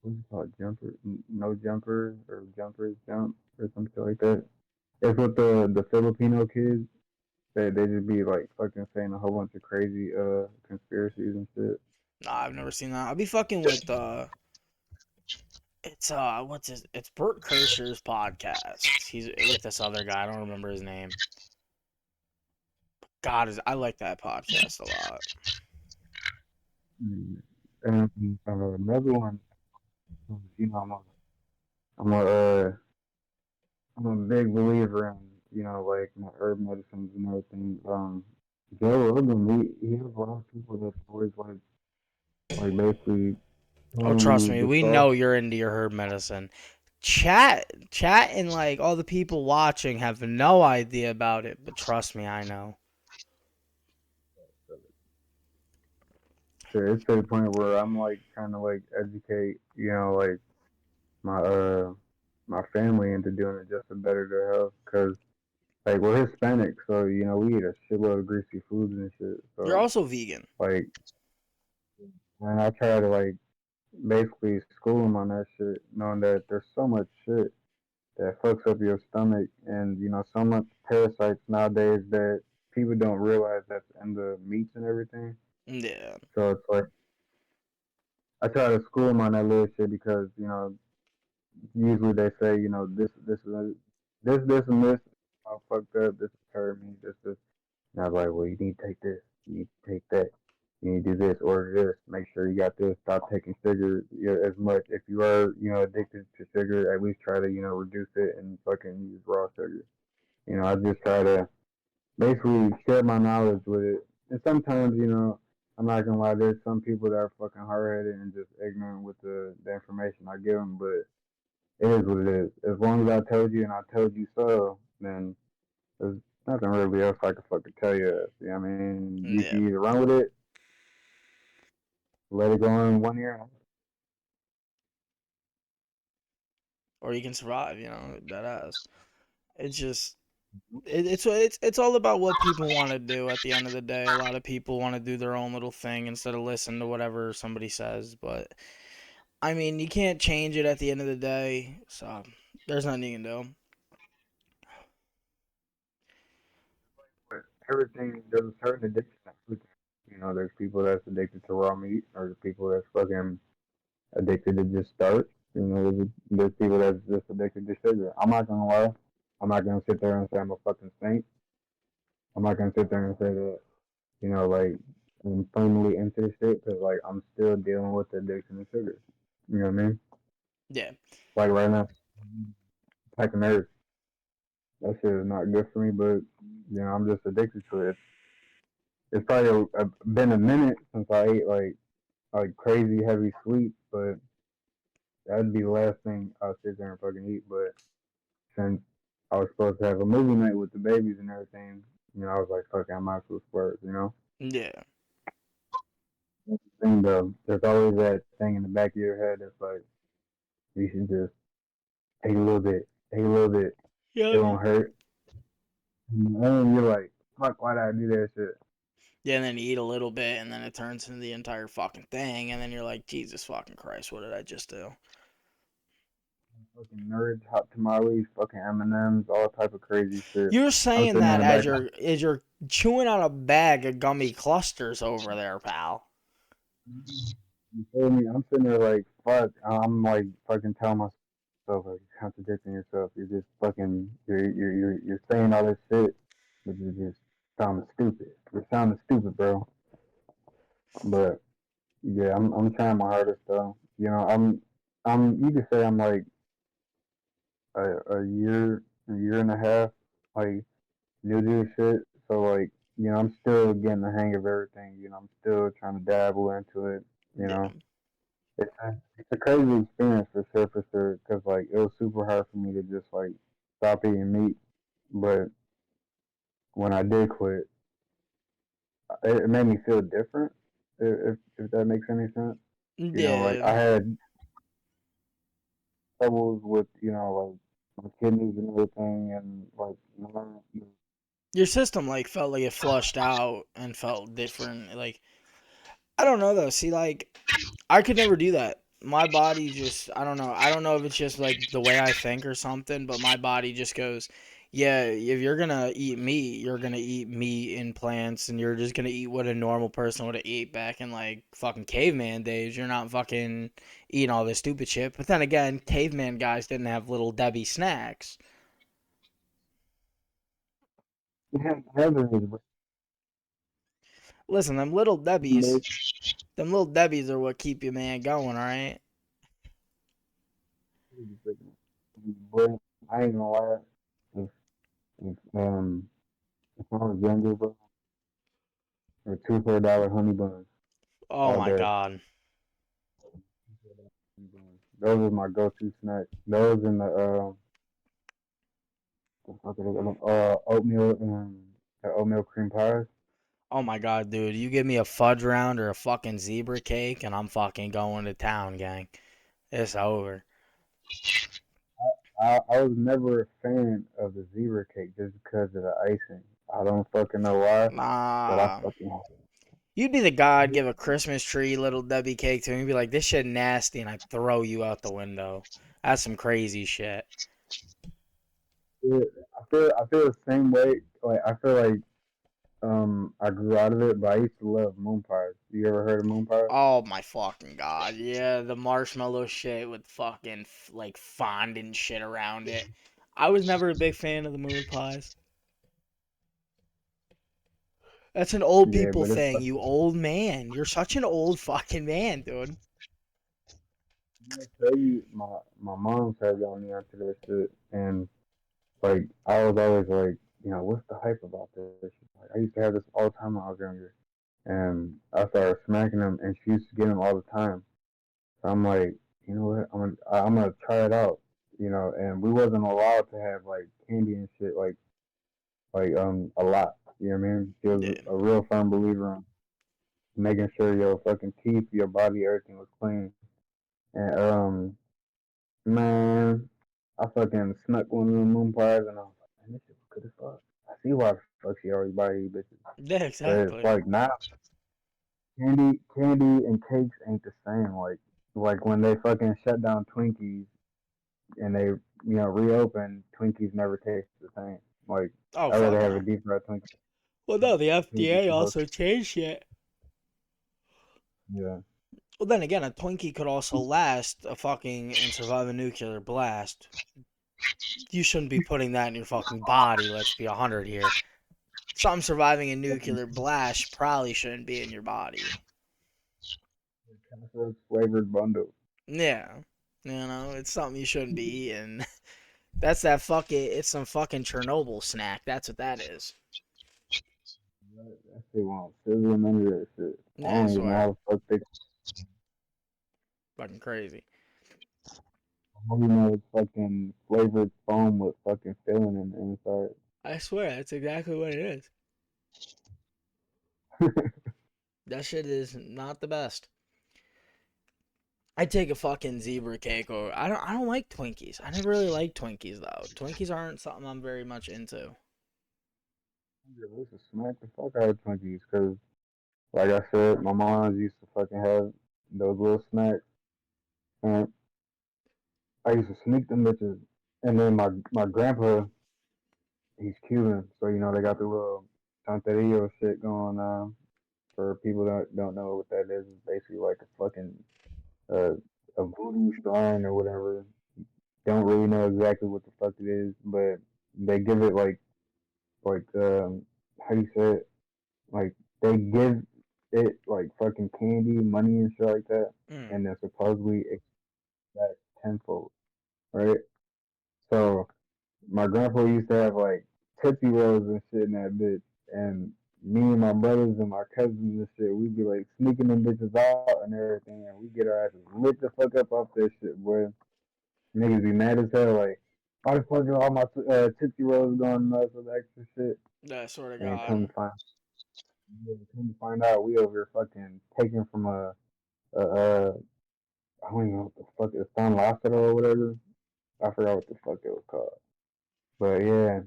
what's it called? Jumper, no jumper or jumpers jump or something like that. It's with the Filipino kids. They just be like fucking saying a whole bunch of crazy conspiracies and shit. Nah, I've never seen that. I'll be fucking with it's what's his it's Bert Kreischer's podcast. He's with this other guy. I don't remember his name. I like that podcast a lot. Mm. And another one, you know, I'm a uh, I'm a big believer in like my herb medicines and everything. Joe Rogan, he has a lot of people that always like basically Oh, telling trust you me, the we sauce. know you're into your herb medicine. Chat, and like all the people watching have no idea about it, but trust me, I know. So it's to the point where I'm like trying to like educate, like my my family into doing it just to better their health. Cause like we're Hispanic, so we eat a shitload of greasy foods and shit. You're So also vegan. like, and I try to like basically school them on that shit, knowing that there's so much shit that fucks up your stomach, and so much parasites nowadays that people don't realize that's in the meats and everything. Yeah. So it's like I try to school them on that little shit because usually they say this and this. I fucked up. This hurt me. This. And I was like, well, you need to take this. You need to take that. You need to do this, order this. Make sure you got this. Stop taking sugar as much. If you are, addicted to sugar, at least try to, reduce it and fucking use raw sugar. I just try to basically share my knowledge with it. And sometimes, I'm not gonna lie, there's some people that are fucking hard headed and just ignorant with the information I give them, but it is what it is. As long as I told you and I told you so, then there's nothing really else I can fucking tell you. You know what I mean? You can Yeah. either run with it, let it go in one ear. Or you can survive, that ass. It's just it's all about what people want to do at the end of the day. A lot of people want to do their own little thing instead of listen to whatever somebody says, but I mean, you can't change it at the end of the day, so there's nothing you can do. But everything, there's a certain addiction to everything. There's people that's addicted to raw meat, or there's people that's fucking addicted to just starch. There's people that's just addicted to sugar. I'm not gonna lie. I'm not gonna sit there and say I'm a fucking saint. I'm not gonna sit there and say that, like I'm firmly into this shit because like I'm still dealing with the addiction to sugar. You know what I mean? Yeah. Like right now, packing nerves. That shit is not good for me, but I'm just addicted to it. It's probably been a minute since I ate like crazy heavy sweets, but that'd be the last thing I'll sit there and fucking eat. But since I was supposed to have a movie night with the babies and everything, I was like, fuck, I might as well splurge. Yeah. That's the thing though. There's always that thing in the back of your head that's like, you should just take a little bit, take a little bit. It Yeah. won't hurt. And then you're like, fuck, why did I do that shit? Yeah, and then you eat a little bit, and then it turns into the entire fucking thing, and then you're like, Jesus fucking Christ, what did I just do? Fucking nerds, hot tamales, fucking M&Ms, all type of crazy shit. You're I'm saying sitting there that in the back. as you're chewing on a bag of gummy clusters over there, pal. You feel me? I'm sitting there like, fuck. I'm like fucking telling myself, like, you're contradicting yourself. You're just fucking, you're saying all this shit, but you're just sounding stupid. You're sounding stupid, bro. But yeah, I'm trying my hardest though. You could say I'm like a year and a half, like new to this shit. So like, I'm still getting the hang of everything. I'm still trying to dabble into it. You Yeah. know, it's a crazy experience for sure. Cause like it was super hard for me to just like stop eating meat, but when I did quit, it made me feel different. If that makes any sense. Like Yeah. I had troubles with like my kidneys and everything, and like Your system like felt like it flushed out and felt different. Like I don't know though. See, like I could never do that. My body just I don't know. I don't know if it's just like the way I think or something, but my body just goes, yeah, if you're gonna eat meat, you're gonna eat meat and plants, and you're just gonna eat what a normal person would have ate back in like fucking caveman days. You're not fucking eating all this stupid shit. But then again, caveman guys didn't have little Debbie snacks. Heather is Listen, them little Debbies are what keep you man going, all right? but I ain't gonna lie. If, if I was younger, bro, or two for $1 honey buns Oh all my day. god. Those are my go-to snacks. Those and oatmeal and the oatmeal cream pies. Oh my god, dude. You give me a fudge round or a fucking zebra cake and I'm fucking going to town, gang. It's over. I was never a fan of the zebra cake just because of the icing. I don't fucking know why, but I Nah. fucking You'd be the guy I'd give a Christmas tree little Debbie cake to and you'd be like, this shit nasty, and I'd throw you out the window. That's some crazy shit. I feel the same way. Like I feel like I grew out of it, but I used to love moon pies. You ever heard of moon pies? Oh my fucking god. Yeah, the marshmallow shit with fucking like fondant shit around it. I was never a big fan of the moon pies. That's an old Yeah, people but it's thing, you old man. You're such an old fucking man, dude. I'm gonna tell you, my mom started got me onto this shit, and like I was always like, what's the hype about this? Like, I used to have this all the time when I was younger, and I started smacking them, and she used to get them all the time. So I'm like, you know what? I'm gonna try it out, And we wasn't allowed to have like candy and shit like a lot. You know what I mean? She was Yeah. a real firm believer in making sure your fucking teeth, your body, everything was clean. And man, I fucking snuck one of them moon pies, and I was like, man, this shit was good as fuck. I see why the fuck she always buy these bitches. Yeah, But exactly. like now, candy and cakes ain't the same. Like when they fucking shut down Twinkies and they reopen, Twinkies never taste the same. Like Oh I'd rather fuck have a no. deep fried Twinkie. Well, no, the Twinkie FDA toast. also changed it. Yeah. Well, then again, a Twinkie could also last a fucking and survive a nuclear blast. You shouldn't be putting that in your fucking body. Let's be 100 here. Something surviving a nuclear blast probably shouldn't be in your body. Flavored bundle. Yeah. It's something you shouldn't be eating. That's that fucking, it's some fucking Chernobyl snack. That's what that is. That shit won't sizzling under that shit. I Yeah, I don't even know swear. how the fuck they Fucking crazy. only know it's fucking flavored foam with fucking filling in the inside. I swear, that's exactly what it is. That shit is not the best. I'd take a fucking zebra cake or I don't like Twinkies. I never really liked Twinkies though. Twinkies aren't something I'm very much into. I used to smack the fuck out of Twinkies because, like I said, my mom used to fucking have those little snacks, and I used to sneak them bitches. And then my grandpa, he's Cuban, so they got the little Santerio shit going on. For people that don't know what that is, it's basically like a fucking uh, a voodoo shrine or whatever. Don't really know exactly what the fuck it is, but they give it like how do you say it? Like they give it like fucking candy, money and shit like that, Mm. and then supposedly it's that tenfold, right? So my grandpa used to have like Tootsie Rolls and shit in that bitch, and me and my brothers and my cousins and shit, we'd be like sneaking them bitches out and everything, and we get our asses lit the fuck up off that shit, boy. Niggas be mad as hell, like, why the fuck are all my Tootsie Rolls going nuts with extra shit? I swear to And God. come to find out, we over here fucking taking from a I don't even know what the fuck it's San Lázaro or whatever. I forgot what the fuck it was called. But yeah,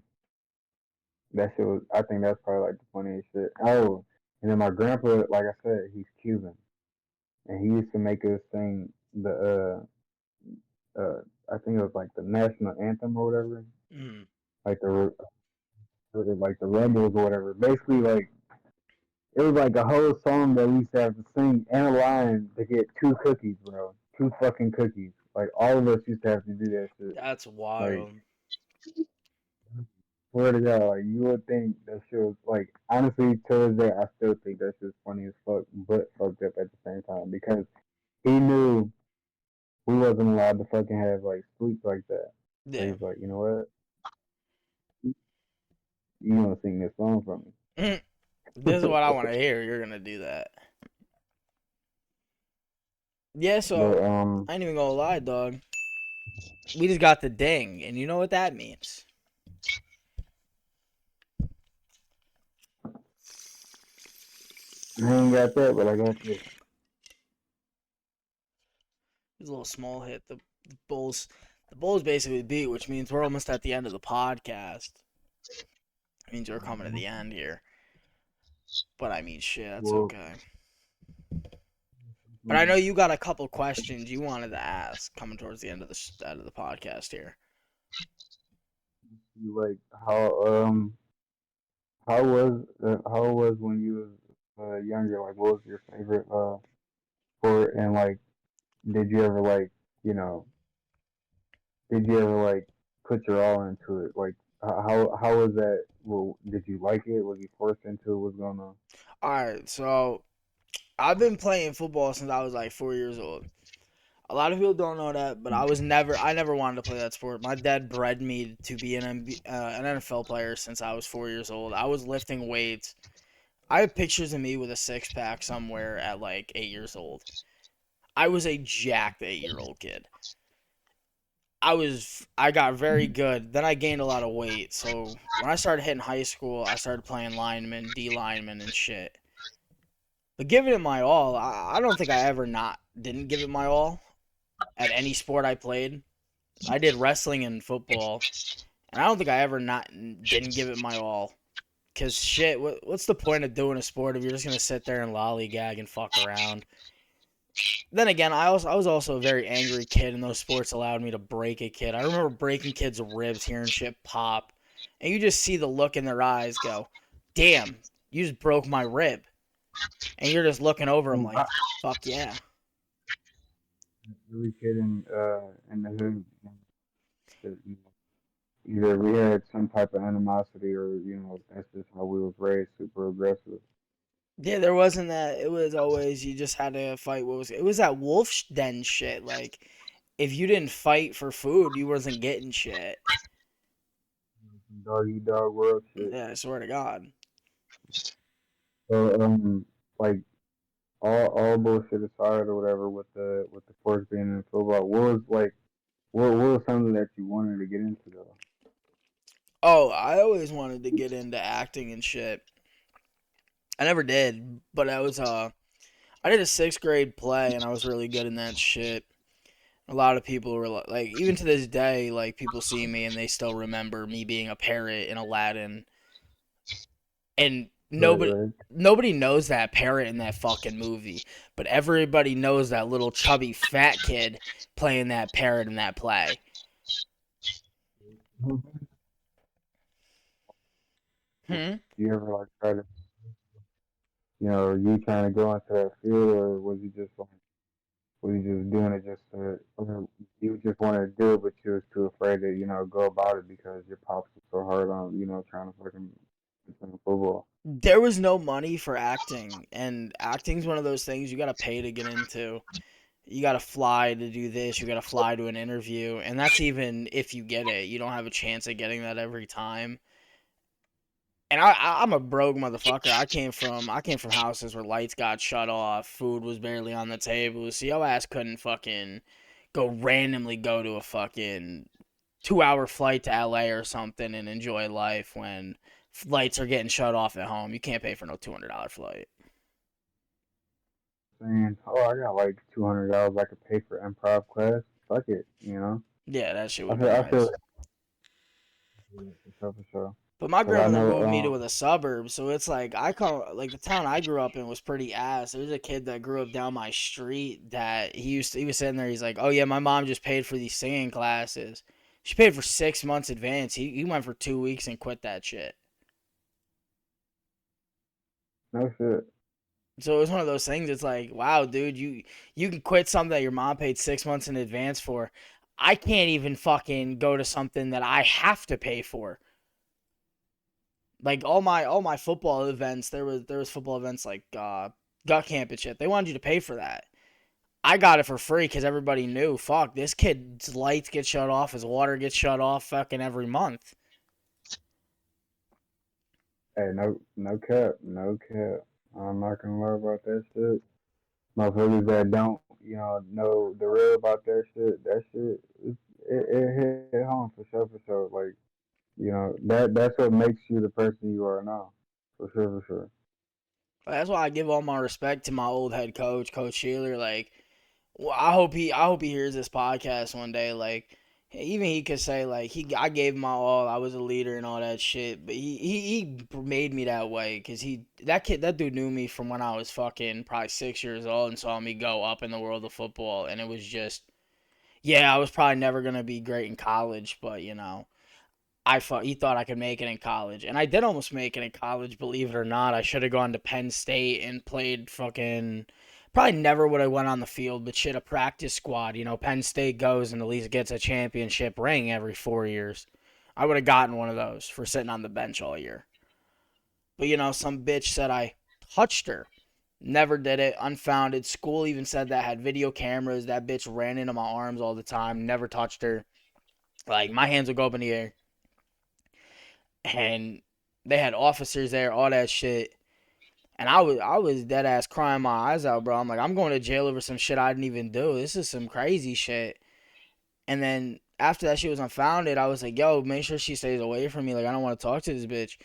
that shit was. I think that's probably like the funniest shit. Oh, and then my grandpa, like I said, he's Cuban, and he used to make us sing I think it was like the national anthem or whatever, Mm. like the rebels or whatever. Basically, like it was like a whole song that we used to have to sing and a line to get two cookies, bro. Two fucking cookies. Like all of us used to have to do that shit. That's Like wild. swear to God, like you would think that shit was like honestly to this day I still think that shit's funny as fuck, but fucked up at the same time because he knew we wasn't allowed to fucking have like sweets like that. So Yeah. he's like, you know what? You gonna sing this song for Mm. me? This is what I want to hear. You're gonna do that. Yeah, so but I ain't even gonna lie, dog. We just got the ding, and you know what that means. I ain't got that, but I got this. It's a little small hit. The Bulls basically beat, which means we're almost at the end of the podcast. It means we're coming to the end here. But I mean, shit, that's Well, okay. But I know you got a couple questions you wanted to ask coming towards the end of the podcast here. like how how was when you was younger? Like, what was your favorite sport? And like, did you ever like, you know, did you ever like put your all into it? Like, how was that? Well, did you like it? Was you forced into it? What's going on? All right, so I've been playing football since I was like 4 years old. A lot of people don't know that, but I never wanted to play that sport. My dad bred me to be an NFL player since I was 4 years old. I was lifting weights. I have pictures of me with a six pack somewhere at like 8 years old. I was a jacked 8 year old kid. I got very good. Then I gained a lot of weight. So when I started hitting high school, I started playing lineman, D lineman, and shit. But giving it my all, I don't think I ever not didn't give it my all at any sport I played. I did wrestling and football, and I don't think I ever not didn't give it my all. Cause shit, what's the point of doing a sport if you're just gonna sit there and lollygag and fuck around? Then again, I was also a very angry kid, and those sports allowed me to break a kid. I remember breaking kids' ribs, hearing shit pop, and you just see the look in their eyes go, "Damn, you just broke my rib," and you're just looking over them like, "Fuck yeah." Every kid in the hood, that, either we had some type of animosity or that's just how we was raised, super aggressive. Yeah, there wasn't that. It was always you just had to fight. What was it? Was that wolf den shit? Like, if you didn't fight for food, you wasn't getting shit. Dog eat dog world shit. Yeah, I swear to God. So like all bullshit aside or whatever with the sports being in football, what was like what was something that you wanted to get into though? Oh, I always wanted to get into acting and shit. I never did, but I did a sixth grade play and I was really good in that shit. A lot of people were like, even to this day, like people see me and they still remember me being a parrot in Aladdin, and Right, nobody right. nobody knows that parrot in that fucking movie, but everybody knows that little chubby fat kid playing that parrot in that play. Hmm? You ever like try to are you trying to go into that field or was you just like was you just doing it just to or you just wanted to do it but you was too afraid to, go about it because your pops was so hard on, trying to fucking become football. There was no money for acting, and acting's one of those things you gotta pay to get into. You gotta fly to do this, you gotta fly to an interview, and that's even if you get it. You don't have a chance at getting that every time. And I'm a broke motherfucker. I came from houses where lights got shut off, food was barely on the table, so your ass couldn't fucking randomly go to a fucking 2 hour flight to LA or something and enjoy life when lights are getting shut off at home. You can't pay for no $200 flight. Saying, oh, I got like $200 I could pay for improv class. Fuck it, Yeah, that shit I would be feel, I feel nice. for sure, for sure. But my Cause I grandmother know, moved me to the suburbs, so it's like I call like the town I grew up in was pretty ass. There was a kid that grew up down my street that he was sitting there. He's like, "Oh yeah, my mom just paid for these singing classes. She paid for 6 months advance. He went for 2 weeks and quit that shit." no shit. So it was one of those things. It's like, wow, dude, you can quit something that your mom paid 6 months in advance for. I can't even fucking go to something that I have to pay for. Like all my football events, there was football events like gut camp and shit. They wanted you to pay for that. I got it for free because everybody knew. Fuck, this kid's lights get shut off, his water gets shut off, fucking every month. Hey, no cap, no cap. I'm not gonna lie about that shit. Motherfuckers that don't, know the real about that shit, it hit home for sure, for sure. Like, that's what makes you the person you are now, for sure, for sure. That's why I give all my respect to my old head coach, Coach Sheeler. Like, well, I hope he hears this podcast one day. Like, even he could say like I gave my all. I was a leader and all that shit. But he made me that way because that dude knew me from when I was fucking probably 6 years old and saw me go up in the world of football. And it was just, yeah, I was probably never gonna be great in college, but He thought I could make it in college, and I did almost make it in college. Believe it or not, I should have gone to Penn State and played fucking. Probably never would have went on the field, but shit, a practice squad. You know, Penn State goes and at least gets a championship ring every 4 years. I would have gotten one of those for sitting on the bench all year. But you know, some bitch said I touched her. Never did it. Unfounded. School even said that had video cameras. That bitch ran into my arms all the time. Never touched her. Like my hands would go up in the air, and they had officers there, all that shit. And I was dead ass crying my eyes out, bro. I'm like, I'm going to jail over some shit I didn't even do. This is some crazy shit. And then after that shit was unfounded, I was like, yo, make sure she stays away from me. Like, I don't want to talk to this bitch.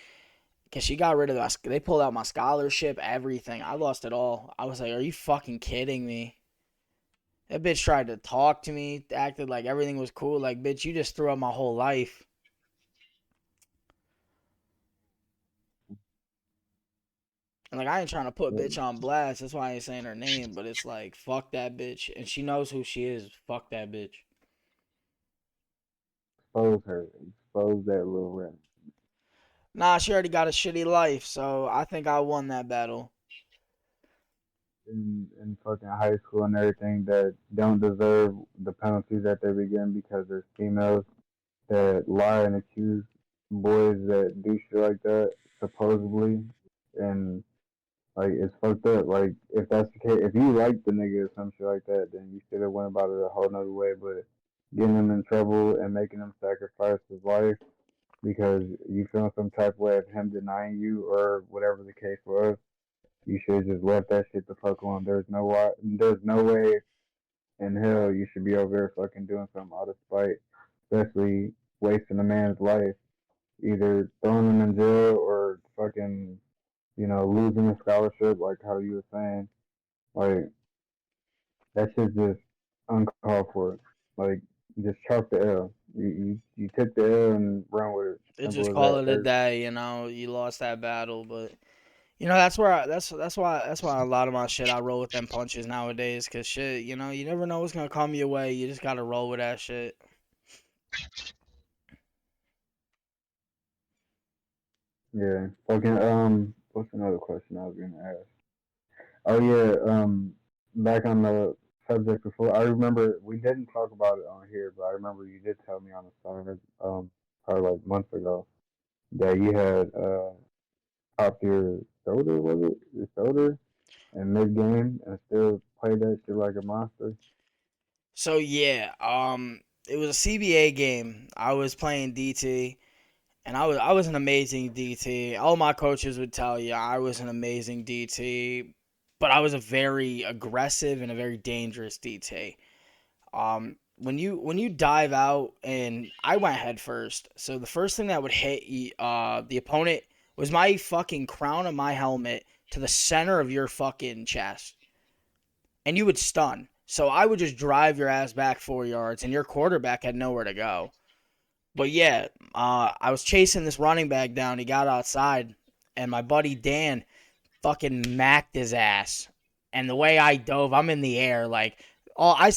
Cause she got rid of us. They pulled out my scholarship, everything. I lost it all. I was like, are you fucking kidding me? That bitch tried to talk to me, acted like everything was cool. Like, bitch, you just threw up my whole life. And like, I ain't trying to put bitch on blast. That's why I ain't saying her name. But it's like, fuck that bitch. And she knows who she is. Fuck that bitch. Expose her. Expose that little rat. Nah, she already got a shitty life. So I think I won that battle. In fucking high school and everything that don't deserve the penalties that they be getting because there's females that lie and accuse boys that do shit like that supposedly, and like it's fucked up. Like if that's the case, if you like the nigga or some shit like that, then you should have went about it a whole nother way. But getting him in trouble and making him sacrifice his life because you feel some type of way of him denying you or whatever the case was, you should have just left that shit the fuck alone. There's no way in hell you should be over there fucking doing something out of spite, especially wasting a man's life, either throwing him in jail or fucking, losing a scholarship, like how you were saying. Like that shit's just uncalled for. Like just chalk the L. You took the L and run with it. It Simple just as call that. it a day, you know. You lost that battle, but you know that's why a lot of my shit I roll with them punches nowadays. Cause shit, you know, you never know what's gonna come your way. You just gotta roll with that shit. Yeah. Fucking what's another question I was gonna ask? Oh yeah, back on the subject before, I remember we didn't talk about it on here, but I remember you did tell me on the side, probably like months ago, that you had popped your shoulder, was it? Your shoulder in mid game and still played that shit like a monster. So yeah, it was a CBA game. I was playing DT, and I was an amazing DT. All my coaches would tell you I was an amazing DT, but I was a very aggressive and a very dangerous DT. When you dive out, and I went head first, so the first thing that would hit the opponent was my fucking crown of my helmet to the center of your fucking chest, and you would stun. So I would just drive your ass back 4 yards, and your quarterback had nowhere to go. But yeah, I was chasing this running back down. He got outside, and my buddy Dan fucking macked his ass. And the way I dove, I'm in the air like,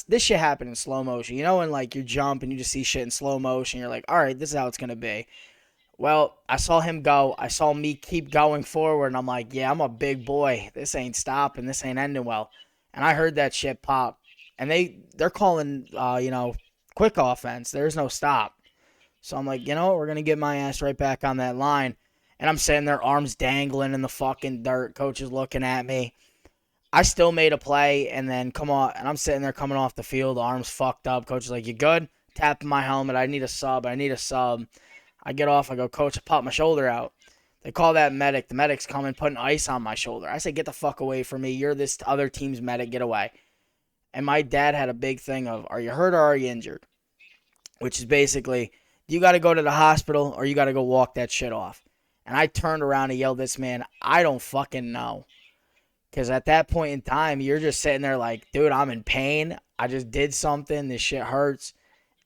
this shit happened in slow motion. You know when like you jump and you just see shit in slow motion, you're like, all right, this is how it's gonna be. Well, I saw him go. I saw me keep going forward, and I'm like, yeah, I'm a big boy. This ain't stopping. This ain't ending well. And I heard that shit pop, and they're calling, quick offense. There's no stop. So I'm like, you know what? We're gonna get my ass right back on that line. And I'm sitting there, arms dangling in the fucking dirt. Coach is looking at me. I still made a play, and then come on, and I'm sitting there coming off the field, arms fucked up. Coach is like, "You good?" Tapping my helmet. I need a sub. I need a sub. I get off. I go, "Coach, I popped my shoulder out." They call that medic. The medic's coming, putting ice on my shoulder. I say, "Get the fuck away from me. You're this other team's medic. Get away." And my dad had a big thing of, "Are you hurt or are you injured?" Which is basically, you got to go to the hospital or you got to go walk that shit off. And I turned around and yelled, "This man, I don't fucking know." Because at that point in time, you're just sitting there like, dude, I'm in pain. I just did something. This shit hurts.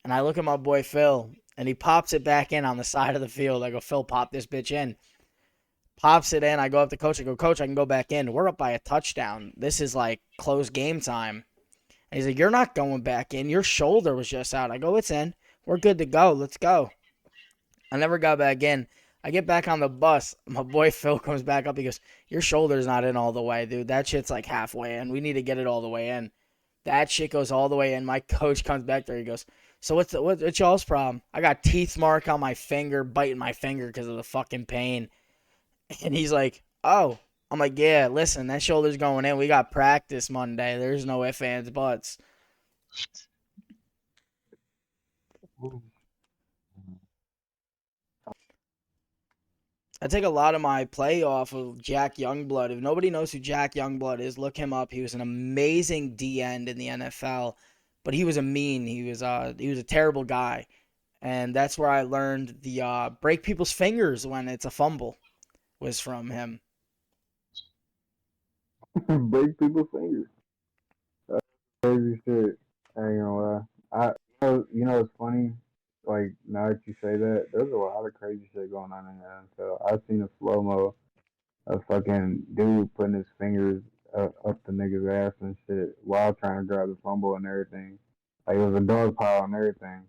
And I look at my boy Phil, and he pops it back in on the side of the field. I go, "Phil, pop this bitch in." Pops it in. I go up to coach. I go, "Coach, I can go back in. We're up by a touchdown. This is like close game time." And he's like, "You're not going back in. Your shoulder was just out." I go, "It's in. We're good to go. Let's go." I never got back in. I get back on the bus. My boy Phil comes back up. He goes, "Your shoulder's not in all the way, dude. That shit's like halfway in. We need to get it all the way in." That shit goes all the way in. My coach comes back there. He goes, "So what's y'all's problem?" I got teeth mark on my finger, biting my finger because of the fucking pain. And he's like, "Oh." I'm like, "Yeah, listen, that shoulder's going in. We got practice Monday. There's no ifs, ands, buts." I take a lot of my play off of Jack Youngblood. If nobody knows who Jack Youngblood is, look him up. He was an amazing D end in the NFL, but he was a mean. He was a terrible guy, and that's where I learned the break people's fingers when it's a fumble was from him. Break people's fingers. That's crazy shit. I ain't gonna lie. It's funny. Like now that you say that, there's a lot of crazy shit going on in the NFL. I've seen a slow mo, a fucking dude putting his fingers up the nigga's ass and shit while trying to grab the fumble and everything. Like it was a dog pile and everything.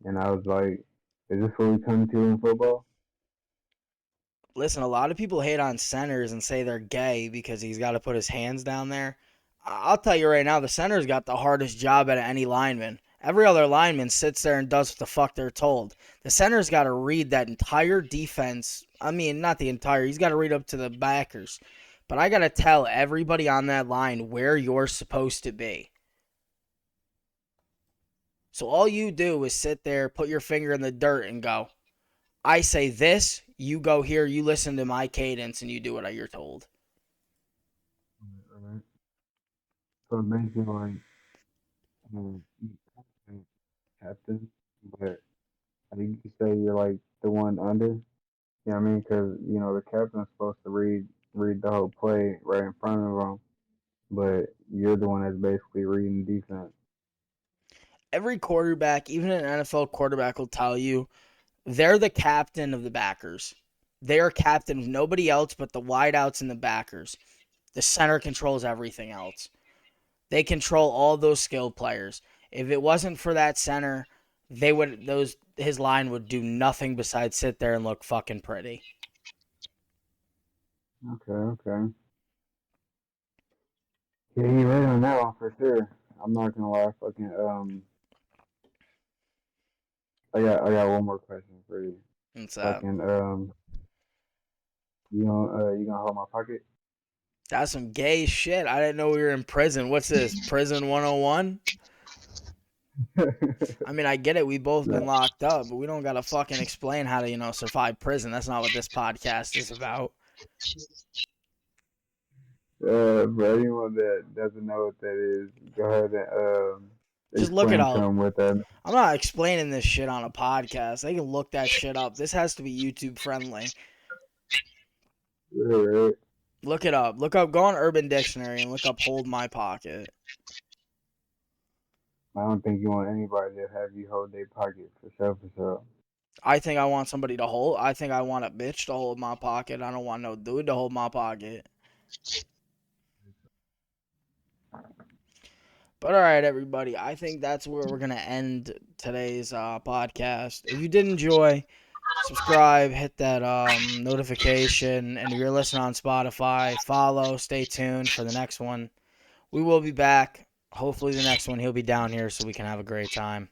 And I was like, is this what we come to in football? Listen, a lot of people hate on centers and say they're gay because he's got to put his hands down there. I'll tell you right now, the center's got the hardest job out of any lineman. Every other lineman sits there and does what the fuck they're told. The center's got to read that entire defense. I mean, not the entire. He's got to read up to the backers. But I got to tell everybody on that line where you're supposed to be. So all you do is sit there, put your finger in the dirt, and go, I say this, you go here, you listen to my cadence, and you do what you're told. Right. So it makes you like, captain, but I think you say you're like the one under. You know what I mean? Because the captain's supposed to read the whole play right in front of them, but you're the one that's basically reading defense. Every quarterback, even an NFL quarterback, will tell you they're the captain of the backers. They are captain of nobody else but the wideouts and the backers. The center controls everything else. They control all those skilled players. If it wasn't for that center, they would those his line would do nothing besides sit there and look fucking pretty. Okay, okay. Yeah, you're right on that one for sure. I'm not gonna lie, fucking I got one more question for you. What's that? Fucking you gonna hold my pocket? That's some gay shit. I didn't know we were in prison. What's this? Prison 101? I mean, I get it. We both been Nah, locked up, but we don't gotta fucking explain how to, survive prison. That's not what this podcast is about. for anyone that doesn't know what that is, go ahead and Just look it explain to up. them what that. I'm not explaining this shit on a podcast. They can look that shit up. This has to be YouTube friendly. Right. Look it up. Go on Urban Dictionary and look up "hold my pocket." I don't think you want anybody to have you hold their pocket for sure, for sure. I think I want somebody to hold. I think I want a bitch to hold my pocket. I don't want no dude to hold my pocket. But all right, everybody. I think that's where we're gonna end today's podcast. If you did enjoy, subscribe, hit that notification, and if you're listening on Spotify, follow. Stay tuned for the next one. We will be back. Hopefully, the next one he'll be down here so we can have a great time.